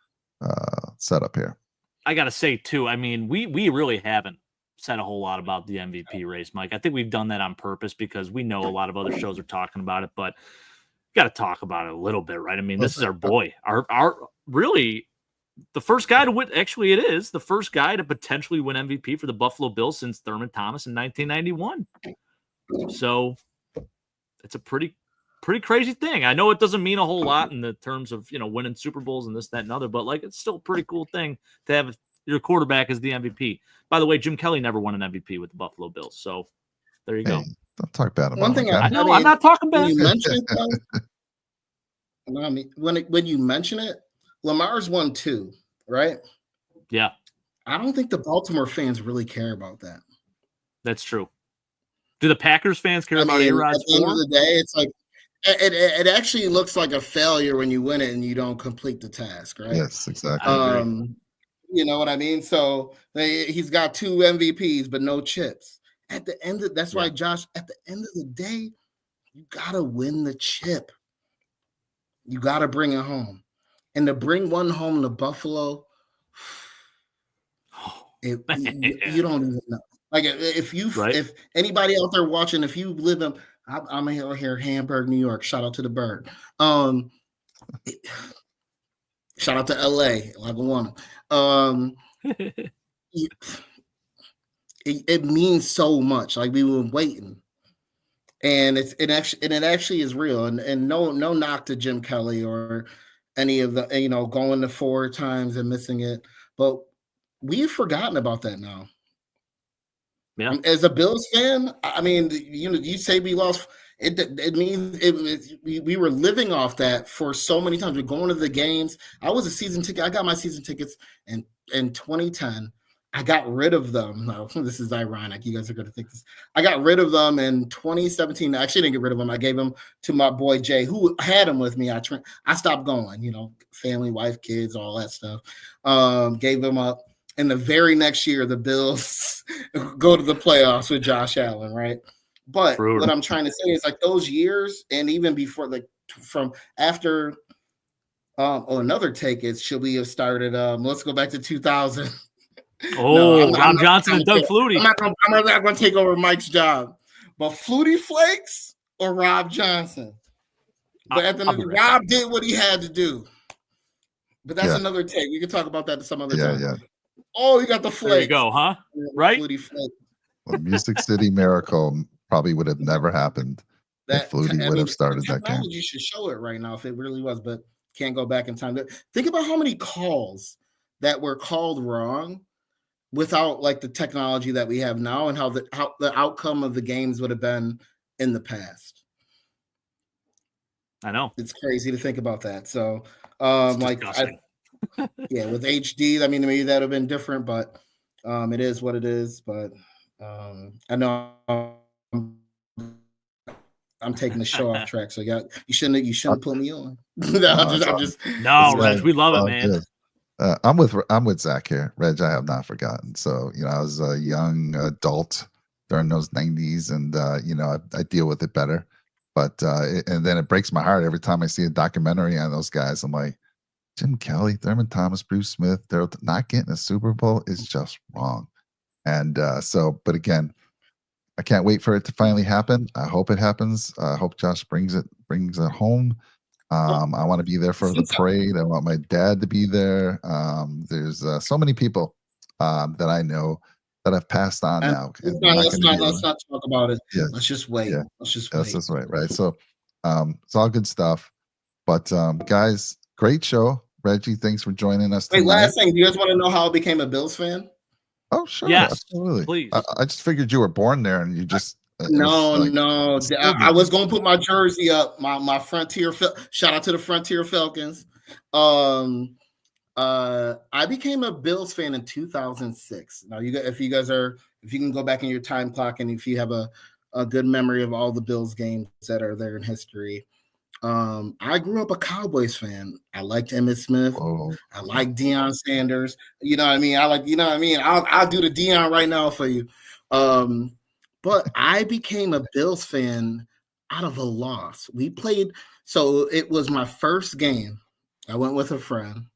setup here. I gotta say too, I mean, we really haven't said a whole lot about the MVP race, Mike. I think we've done that on purpose because we know a lot of other shows are talking about it, but got to talk about it a little bit, right? I mean, this is our boy, our really the first guy to win. Actually, it is the first guy to potentially win MVP for the Buffalo Bills since Thurman Thomas in 1991. So it's a pretty crazy thing. I know it doesn't mean a whole lot in the terms of, winning Super Bowls and this, that, and other, but like it's still a pretty cool thing to have your quarterback as the MVP. By the way, Jim Kelly never won an MVP with the Buffalo Bills. So there you go. Don't talk bad about one thing. I know, I'm not talking bad. When you mention it, though, I mean, when you mention it, Lamar's won 2, right? Yeah. I don't think the Baltimore fans really care about that. That's true. Do the Packers fans care about A-Rod's at the end of the day, it's like it actually looks like a failure when you win it and you don't complete the task, right? Yes, exactly. You know what I mean? So he's got 2 MVPs, but no chips. At the end of that's why, Josh, at the end of the day, you gotta win the chip. You gotta bring it home. And to bring one home to Buffalo, you don't even know. Like if anybody out there watching, if you live in, I'm here, Hamburg, New York. Shout out to the bird. Shout out to LA, Laguna. It means so much. Like we were waiting, and it actually is real. And no knock to Jim Kelly or any of the going to 4 times and missing it, but we've forgotten about that now. Yeah. As a Bills fan, I mean, you say we lost. It means we were living off that for so many times. We're going to the games. I was a season ticket. I got my season tickets in 2010. I got rid of them. No, this is ironic. You guys are going to think this. I got rid of them in 2017. I actually didn't get rid of them. I gave them to my boy Jay, who had them with me. I stopped going. Family, wife, kids, all that stuff. Gave them up. And the very next year, the Bills go to the playoffs with Josh Allen, right? But what I'm trying to say is like those years, and even before, like from after, another take is, should we have started? Let's go back to 2000. Rob Johnson and Doug Flutie. I'm not going to take over Mike's job, but Flutie Flakes or Rob Johnson. But at the end, Rob did what he had to do. But that's another take. We can talk about that some other time. Yeah. Oh, you got the flakes. There you go, huh? Right? Well, Music City Miracle probably would have never happened if Flutie would have started that game. You should show it right now if it really was, but can't go back in time. Think about how many calls that were called wrong without like the technology that we have now, and how the outcome of the games would have been in the past. I know. It's crazy to think about that. So, with HD, I mean, maybe that would have been different, but it is what it is. But I know I'm taking the show off track, so you shouldn't put me on. No, Reg, we love it, man. I'm with Zach here, Reg. I have not forgotten. So I was a young adult during those 90s, and I deal with it better. But and then it breaks my heart every time I see a documentary on those guys. I'm like, Jim Kelly, Thurman Thomas, Bruce Smith, they're not getting a Super Bowl is just wrong. And but again, I can't wait for it to finally happen. I hope it happens. I hope Josh brings it home. I want to be there for the parade. I want my dad to be there. There's so many people that I know that have passed on now. Let's not talk about it. Yeah. Let's just wait. Yeah. Let's just wait. That's right. So it's all good stuff. But guys, great show. Reggie, thanks for joining us tonight. Last thing, do you guys want to know how I became a Bills fan? Oh, sure. Yes, absolutely. Please. I just figured you were born there and you just No. I was going to put my jersey up, my Frontier. Shout out to the Frontier Falcons. I became a Bills fan in 2006. Now, if you can go back in your time clock, and if you have a good memory of all the Bills games that are there in history, I grew up a Cowboys fan. I liked Emmitt Smith. Oh. I liked Deion Sanders. You know what I mean? I'll do the Deion right now for you. But I became a Bills fan out of a loss. We played, so it was my first game. I went with a friend,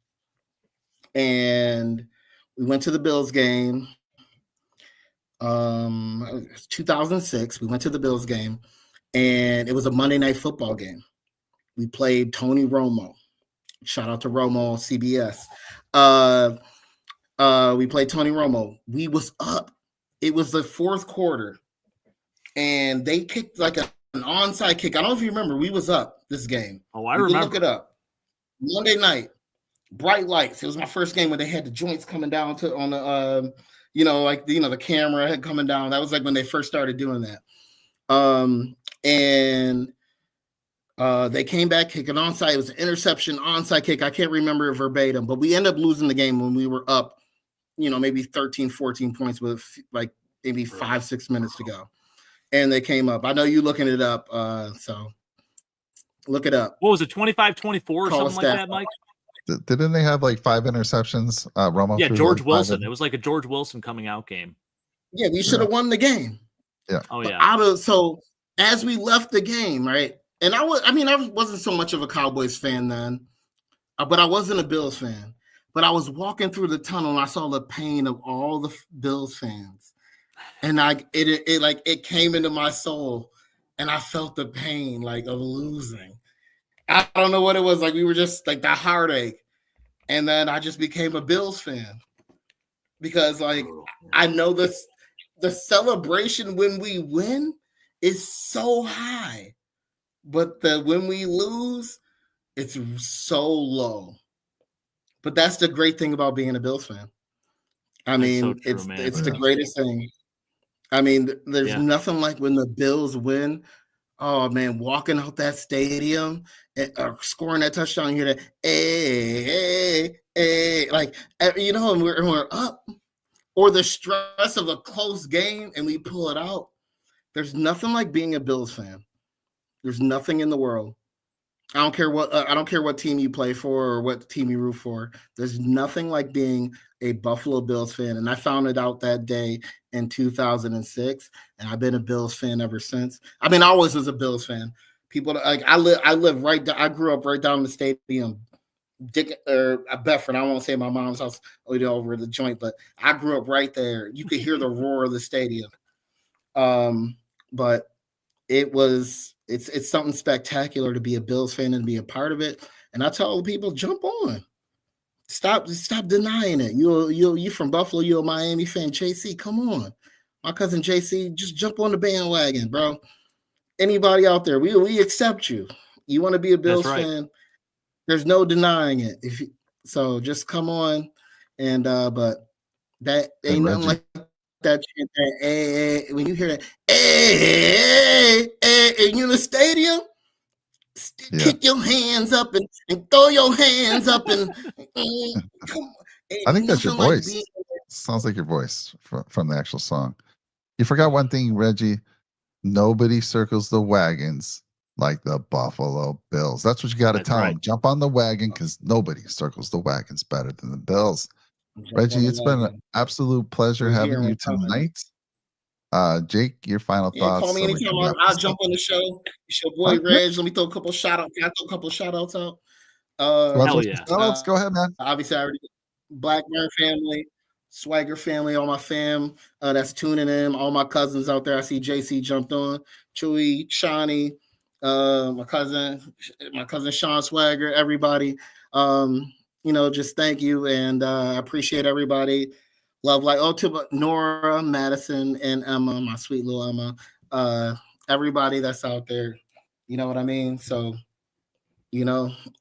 and we went to the Bills game. 2006, we went to the Bills game, and it was a Monday Night Football game. We played Tony Romo. Shout out to Romo, CBS. We played Tony Romo. We was up. It was the fourth quarter, and they kicked like an onside kick. I don't know if you remember. We was up this game. Oh, I you remember. Can look it up. Monday night, bright lights. It was my first game when they had the joints coming down on the, the camera had coming down. That was like when they first started doing that. And they came back kicking onside. It was an interception onside kick. I can't remember it verbatim, but we ended up losing the game when we were up, maybe 13, 14 points with like maybe 5-6 minutes to go. And they came up. I know you looking it up. So look it up. What was it? 25-24 or something like that, Mike? Didn't they have like 5 interceptions? Romo. Yeah, George Wilson. It was like a George Wilson coming out game. Yeah, we should have won the game. Yeah. Oh yeah. So as we left the game, right? And I wasn't so much of a Cowboys fan then, but I wasn't a Bills fan. But I was walking through the tunnel and I saw the pain of all the Bills fans, and it came into my soul, and I felt the pain like of losing. I don't know what it was. Like we were just like that heartache, and then I just became a Bills fan because like I know this. The celebration when we win is so high, but when we lose, it's so low. But that's the great thing about being a Bills fan. I mean, so true, it's the greatest thing. I mean, there's nothing like when the Bills win. Oh man, walking out that stadium and scoring that touchdown, you hear that, hey, like and we're up. Or the stress of a close game and we pull it out. There's nothing like being a Bills fan. There's nothing in the world. I don't care what team you play for or what team you root for. There's nothing like being a Buffalo Bills fan. And I found it out that day in 2006, and I've been a Bills fan ever since. I mean, I always was a Bills fan. People like I live right down. I grew up right down the stadium. Bedford. I won't say my mom's house over the joint, but I grew up right there. You could hear the roar of the stadium. But it's something spectacular to be a Bills fan and be a part of it. And I tell people, jump on. Stop denying it. You from Buffalo, you're a Miami fan. JC, come on. My cousin JC, just jump on the bandwagon, bro. Anybody out there, we accept you. You want to be a Bills fan? There's no denying it. So just come on, and but that ain't nothing like that chant. That when you hear that, and you're in the stadium, kick your hands up and throw your hands up and come. I think that's your voice. Sounds like your voice from the actual song. You forgot one thing, Reggie. Nobody circles the wagons like the Buffalo Bills. That's what you got to tell them. Jump on the wagon because nobody circles the wagons better than the Bills. Reggie, it's been an absolute pleasure having you tonight. Jake, your final thoughts. Call me anytime. I'll jump on the show. It's your boy Reg. Let me throw a couple shout outs. Can I throw a couple shout outs out? Hell yeah. Go ahead, man. Obviously, I already Blackburn family, Swagger family, all my fam that's tuning in, all my cousins out there. I see JC jumped on, Chewy, Shawnee, my cousin Sean Swagger, everybody. Just thank you, and I appreciate everybody. Love to Nora, Madison, and Emma, my sweet little Emma. Everybody that's out there, you know what I mean? So,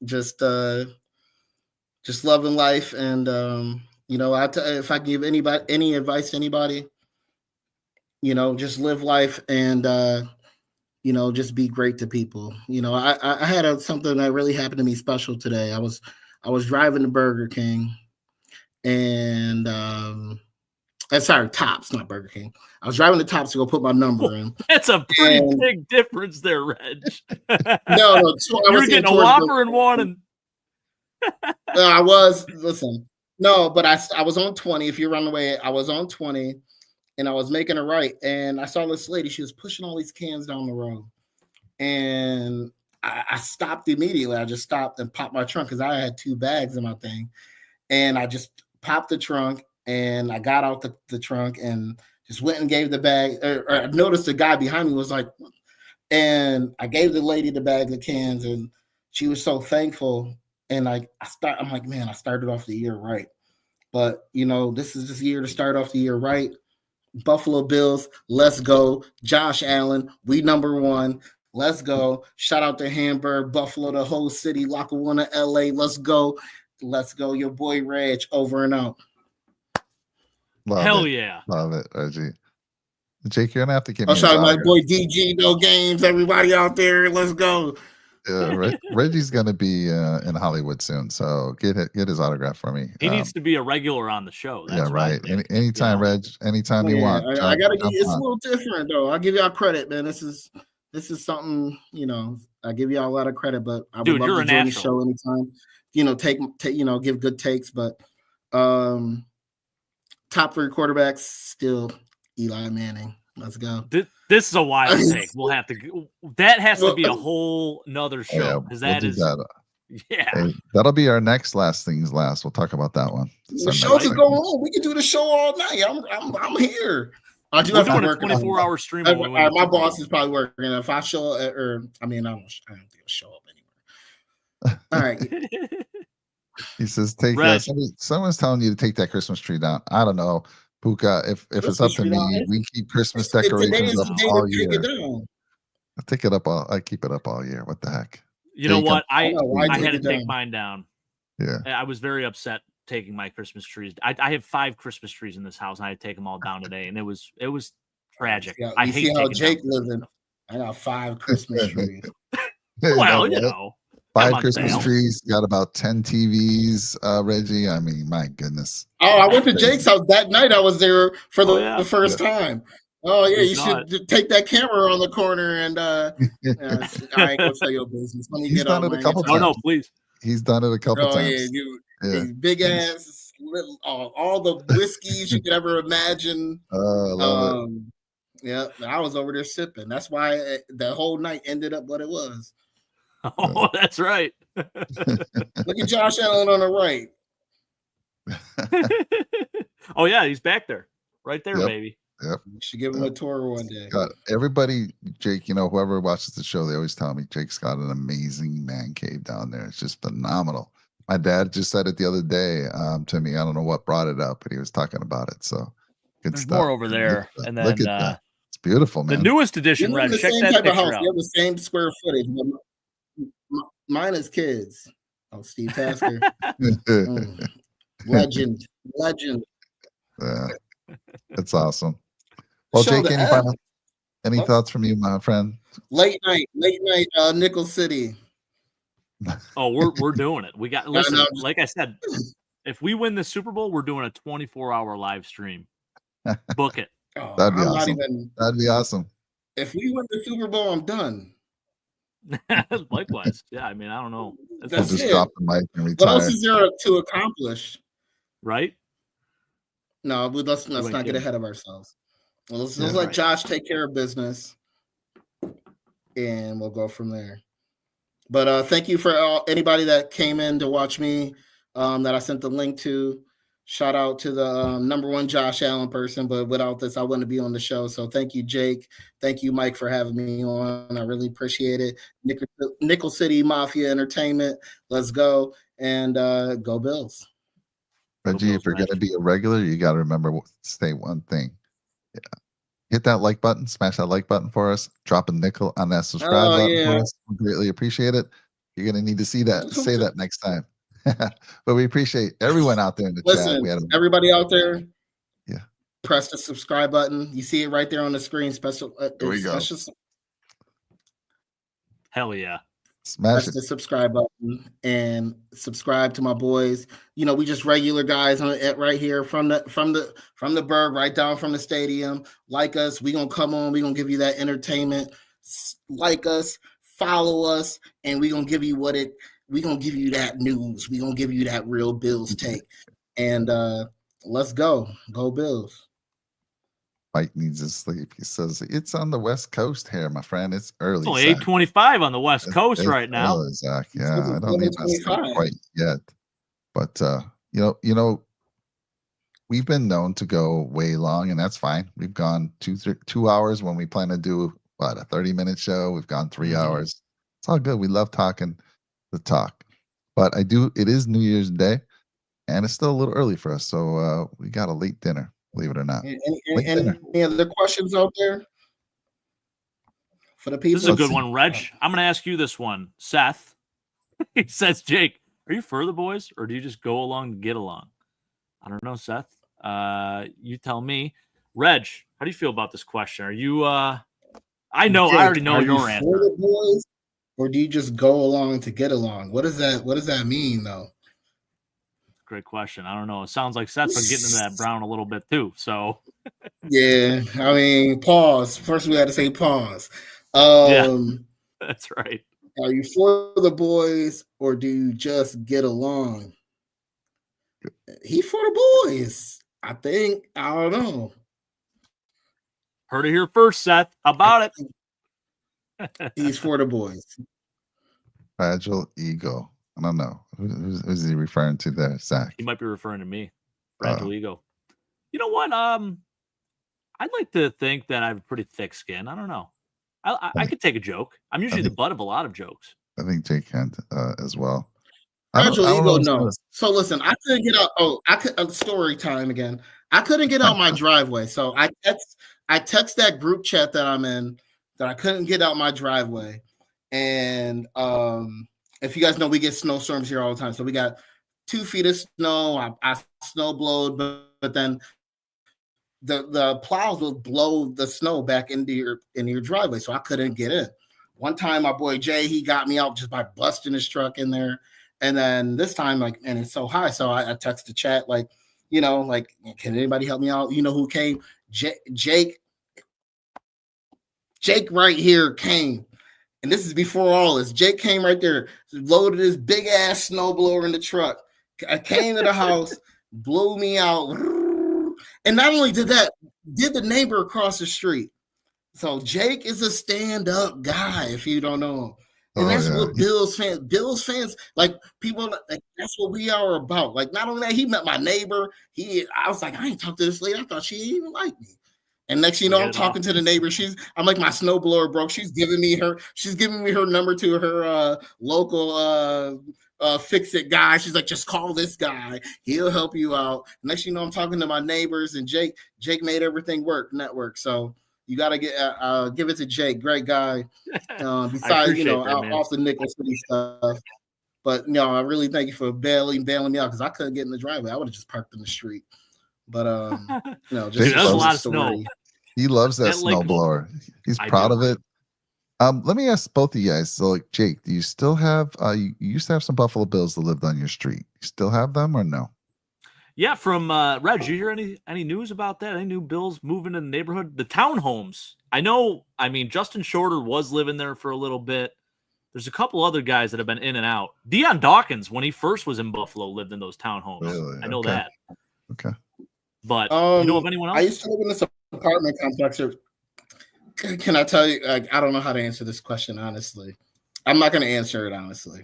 just loving life, and if I can give any advice to anybody, just live life and just be great to people. I had something that really happened to me special today. I was driving to Burger King, and sorry, Tops, not Burger King. I was driving to Tops to go put my number in. That's a pretty big difference there, Reg. No, you were getting a Whopper and one, and I was. Listen, no, but I was on 20. If you run away, I was on 20, and I was making a right, and I saw this lady. She was pushing all these cans down the road, and I stopped immediately. I just stopped and popped my trunk because I had 2 bags in my thing, and I just popped the trunk, and I got out the trunk and just went and gave the bag. Or I noticed the guy behind me was like, and I gave the lady the bag of cans, and she was so thankful. And I'm like, man, I started off the year right. But this is this year to start off the year right. Buffalo Bills, let's go. Josh Allen, we number one. Let's go. Shout out to Hamburg, Buffalo, the whole city, Lackawanna, LA. Let's go. Let's go. Your boy Reg, over and out. Hell yeah. Love it, Reggie. Jake, you're gonna have to give me. I'll shout out my boy DG, no games. Everybody out there, let's go. Reggie's gonna be in Hollywood soon, so get his autograph for me. He needs to be a regular on the show. That's right. Anytime, Reg. Anytime you want. I gotta give you. It's a little different though. I'll give y'all credit, man. This is something. I give y'all a lot of credit, but I would love to join the show anytime. Take give good takes, but top 3 quarterbacks still Eli Manning. Let's go. This is a wild take. We'll have to. That has to be a whole nother show because Hey, that'll be our last things last. We'll talk about that one. The show can go on. We can do the show all night. I'm here. I do have to work. 24-hour stream. My boss is probably working. If I show up, I don't think I'll show up anywhere. All right. He says, someone's telling you to take that Christmas tree down. I don't know, Puka. If it's up to me, we keep Christmas decorations up all year. I take it up I keep it up all year. What the heck? You know what? I had to take mine down. Yeah. I was very upset taking my Christmas trees. I have 5 Christmas trees in this house, and I had to take them all down today, and it was tragic. Yeah, I hate how Jake living. I got 5 Christmas trees. Well, 5 Christmas trees, got about 10 TVs, Reggie. I mean, my goodness. Oh, I went to Jake's house that night. I was there for the first time. Oh yeah, you should take that camera on the corner and I ain't gonna tell your business. Let me He's done it a couple times. No, please. He's done it a couple times. Yeah, big ass, all the whiskeys you could ever imagine. Love it. Yeah, I was over there sipping. That's why the whole night ended up what it was. Oh, that's right. Look at Josh Allen on the right. Oh yeah, he's back there, right there, baby. Yep. You should give him a tour one day. God, everybody, Jake, whoever watches the show, they always tell me Jake's got an amazing man cave down there. It's just phenomenal. My dad just said it the other day to me. I don't know what brought it up, but he was talking about it. So good There's stuff. more over there. And then look at that. It's beautiful, man. The newest edition, Red. Check that picture out. You have the same square footage. Mine is kids. Oh, Steve Tasker. Legend. Yeah. That's awesome. Well, Jake, any thoughts from you, my friend? Late night, Nickel City. Oh, we're doing it. We got like I said, if we win the Super Bowl, we're doing a 24-hour live stream. Book it. Oh, That'd be awesome. That'd be awesome. If we win the Super Bowl, I'm done. Likewise. Yeah, I mean, I don't know. We'll just drop the mic and retire. What else is there to accomplish? Right? No, let's not get ahead of ourselves. Well, let's let Josh take care of business, and we'll go from there. But thank you for anybody that came in to watch me that I sent the link to. Shout out to the number one Josh Allen person, but without this, I wouldn't be on the show. So thank you, Jake. Thank you, Mike, for having me on. I really appreciate it. Nickel City Mafia Entertainment. Let's go, and go Bills. Reggie, if you're going to be a regular, you got to remember to say one thing. Yeah. Hit that like button, smash that like button for us. Drop a nickel on that subscribe button for us. We greatly appreciate it. You're going to need to say that next time. But we appreciate everyone out there in the chat. Everybody out there, press the subscribe button. You see it right there on the screen. There we go. Hell yeah. Smash the subscribe button and subscribe to my boys. We just regular guys right here from the burg, right down from the stadium. Like us, we gonna come on. We gonna give you that entertainment. Like us, follow us, and we gonna give you we gonna give you that news. We gonna give you that real Bills take. And let's go Bills. Mike needs to sleep. He says it's on the West Coast here, my friend. It's early. It's only 8:25 on the West Coast right now. Zach. Yeah, I don't need to sleep quite yet. But we've been known to go way long, and that's fine. We've gone 2 hours when we plan to do a 30-minute show. We've gone 3 hours. It's all good. We love talking the talk. But it is New Year's Day, and it's still a little early for us. So we got a late dinner, believe it or not. Late dinner. Any other questions out there for the people? This is a Let's good see. one, Reg. I'm going to ask you this one. Seth, he says, Jake, are you for the boys or do you just go along to get along? I don't know, Seth. You tell me. Reg, how do you feel about this question? Are you I know, Jake, I already know are your you answer. for the boys, or do you just go along to get along? What does that mean, though? Great question. I don't know. It sounds like Seth's been getting into that Brown a little bit too. So yeah, I mean, pause. First, we had to say pause. yeah, that's right. Are you for the boys, or do you just get along? He for the boys. I think. I don't know. Heard it here first, Seth. How about it? He's for the boys. Fragile ego. I don't know. Who's he referring to there, Zach? He might be referring to me. Fragile ego. You know what? I'd like to think that I have a pretty thick skin. I don't know. I could take a joke. I'm usually the butt of a lot of jokes. I think Jake can as well. Fragile ego, no. know. So listen, I couldn't get out. Oh, I could. Story time again. I couldn't get out my driveway, so I text that group chat that I'm in that I couldn't get out my driveway. And if you guys know, we get snowstorms here all the time. So we got 2 feet of snow. I snow blowed, but then the plows will blow the snow back into your driveway. So I couldn't get in. One time, my boy Jay, he got me out just by busting his truck in there. And then this time, and it's so high. So I text the chat, can anybody help me out? You know who came? Jake right here came. And this is before all this. Jake came right there, loaded his big ass snowblower in the truck. I came to the house, blew me out. And not only did that, did the neighbor across the street. So Jake is a stand-up guy, if you don't know him. And that's what Bills fans, like people, like, that's what we are about. Like, not only that, he met my neighbor. I was like, I ain't talked to this lady. I thought she didn't even like me. And next, I'm talking to the neighbor. I'm like, my snowblower broke. She's giving me her number to her local fix it guy. She's like, just call this guy. He'll help you out. Next, I'm talking to my neighbors, and Jake made everything network. So you got to give it to Jake. Great guy. Besides, off the Nickel City stuff. But I really thank you for bailing me out, because I couldn't get in the driveway. I would have just parked in the street. But there's a lot of snow. He loves that snowblower. He's proud of it. Let me ask both of you guys. So, like, Jake, do you still have? You used to have some Buffalo Bills that lived on your street. You still have them or no? Yeah, from Reg, you hear any news about that? Any new Bills moving in the neighborhood? The townhomes. I know. I mean, Justin Shorter was living there for a little bit. There's a couple other guys that have been in and out. Deion Dawkins, when he first was in Buffalo, lived in those townhomes. Really? I know that. Okay. But you know of anyone else? I used to live in this apartment complex. Can I tell you? I don't know how to answer this question, honestly. I'm not going to answer it, honestly.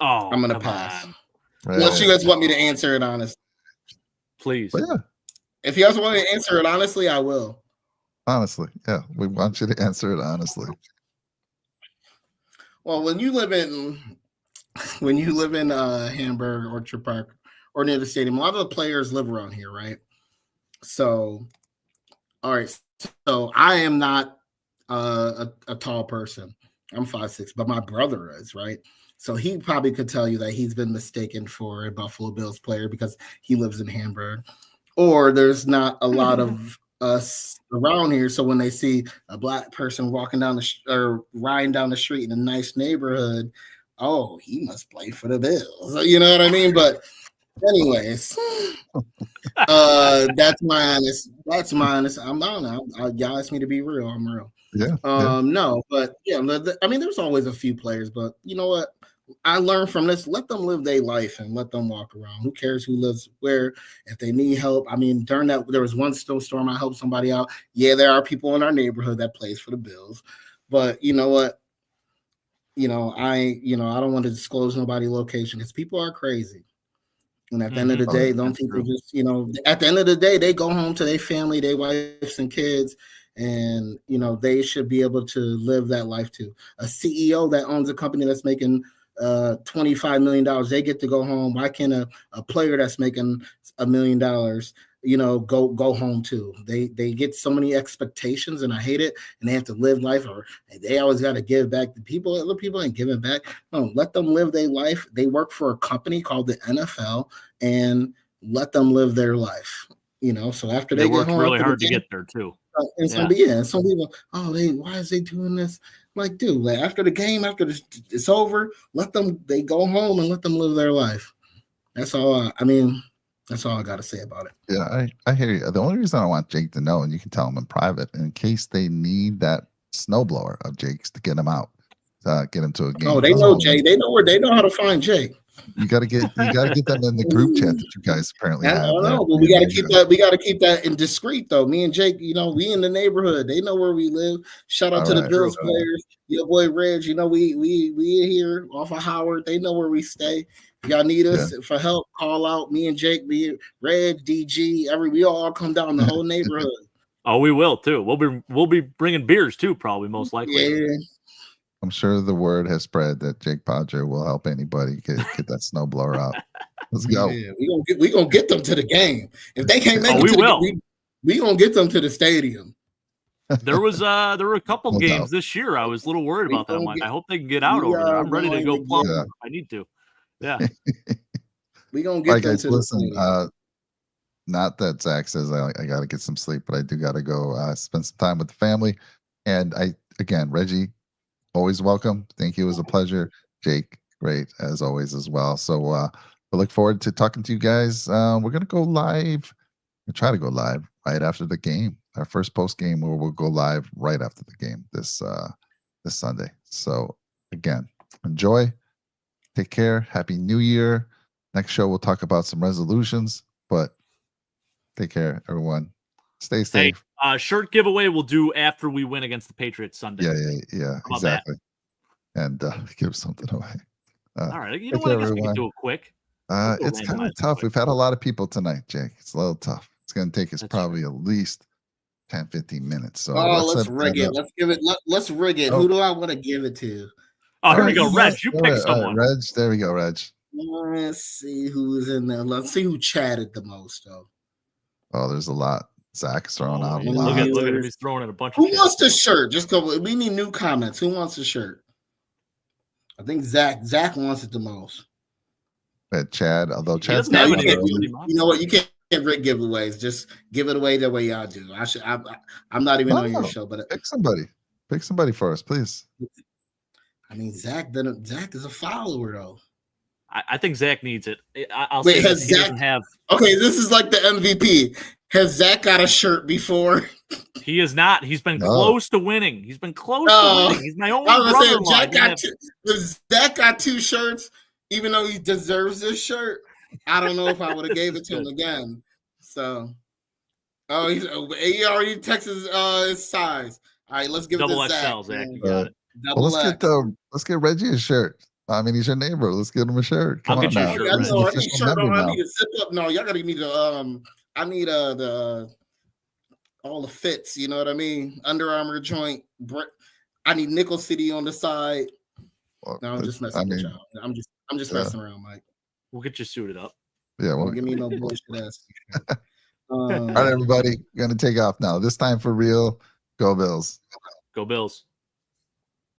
Oh, I'm going to pass. Right. Unless you guys want me to answer it, honestly. Please. But yeah. If you guys want me to answer it, honestly, I will. Honestly, yeah. We want you to answer it honestly. Well, when you live in Hamburg, Orchard Park, or near the stadium, a lot of the players live around here, right? So, all right. So I am not a tall person. I'm 5'6", but my brother is, right? So he probably could tell you that he's been mistaken for a Buffalo Bills player because he lives in Hamburg. Or there's not a lot of us around here. So when they see a black person walking down or riding down the street in a nice neighborhood, oh, he must play for the Bills. You know what I mean? But anyways, that's my honest. I'm not. Y'all asked me to be real. I'm real. Yeah. No, but yeah, I mean, there's always a few players, but you know what? I learned from this. Let them live their life and let them walk around. Who cares who lives where? If they need help, I mean, during that, there was one snowstorm. I helped somebody out. Yeah, there are people in our neighborhood that plays for the Bills, but you know what? I don't want to disclose nobody's location because people are crazy. And at the end of the day, don't people just, at the end of the day, they go home to their family, their wives and kids, and, they should be able to live that life too. A CEO that owns a company that's making $25 million, they get to go home. Why can't a player that's making $1 million, go home too? They get so many expectations, and I hate it. And they have to live life, or they always got to give back to people. Other people ain't giving back. No, let them live their life. They work for a company called the NFL, and let them live their life. So after they get worked home, really hard to get there too. And some people, why is they doing this? Like, dude, like after the game, after it's over, they go home and let them live their life. That's all. That's all I got to say about it. Yeah, I hear you. The only reason I want Jake to know, and you can tell him in private, in case they need that snowblower of Jake's to get him out, get him to a game. Oh, they know Jake. They know how to find Jake. You got to get them in the group chat that you guys apparently have. I don't know, but we got to keep that. We got to keep that in discreet, though. Me and Jake, we in the neighborhood. They know where we live. Shout out to the Bills players. Your boy Reg. We here off of Howard. They know where we stay. If y'all need us for help, call out. Me and Jake, Reg, DG, we all come down the whole neighborhood. Oh, we will too. We'll be bringing beers too, probably most likely. Yeah. I'm sure the word has spread that Jake Padre will help anybody get that snowblower out. Let's go. Yeah, we gonna get them to the game. If they can't make it, we gonna get them to the stadium. There were a couple games this year. I was a little worried about that. I'm like, I hope they can get out over there. I'm ready to go plumb if I need to. Yeah, we gonna get them to the stadium. Not that Zach says I got to get some sleep, but I do got to go spend some time with the family. And Reggie, always welcome. Thank you. It was a pleasure. Jake, great as always as well. So we look forward to talking to you guys. We're going to go live. We'll try to go live right after the game. Our first post game where we'll go live right after the game this Sunday. So again, enjoy. Take care. Happy New Year. Next show, we'll talk about some resolutions, but take care, everyone. Stay safe. Hey, shirt giveaway we'll do after we win against the Patriots Sunday. Yeah, exactly. And give something away. All right. You know what? I guess we can do it quick. It's kind of tough. We've had a lot of people tonight, Jake. It's a little tough. It's going to take us probably at least 10, 15 minutes. So let's rig it. Let's give it. Let's rig it. Who do I want to give it to? Oh, here we go. Reg, you pick someone. Reg, there we go, Reg. Let's see who's in there. Let's see who chatted the most, though. Oh, there's a lot. Zach's throwing out a lot. Look at him. He's throwing in a bunch of Who wants the shirt? Just go. We need new comments. Who wants the shirt? I think Zach wants it the most. Chad, although Chad's you know what? You can't rig giveaways. Just give it away the way y'all do. I'm not even on your show, but pick somebody. Pick somebody for us, please. I mean, Zach is a follower, though. I think Zach needs it. I'll say he doesn't have. Okay, this is like the MVP. Has Zach got a shirt before? He is not. He's been close to winning. He's been close to winning. He's my own brother-in-law. Zach got 2 shirts, even though he deserves this shirt. I don't know if I would have gave it to him again. So, he already texted his size. All right, let's give it to Zach. Double XL, Zach. You got it. Let's get Reggie a shirt. I mean, he's your neighbor. Let's get him a shirt. I'll get you a shirt. I need a shirt on. I need a zip up. No, y'all gotta give me the I need the all the fits. You know what I mean? Under Armour joint. I need Nickel City on the side. Well, no, I'm just messing with y'all. I'm just messing around, Mike. We'll get you suited up. Yeah, don't give me no bullshit ass. All right, everybody, we're gonna take off now. This time for real. Go Bills. Go Bills.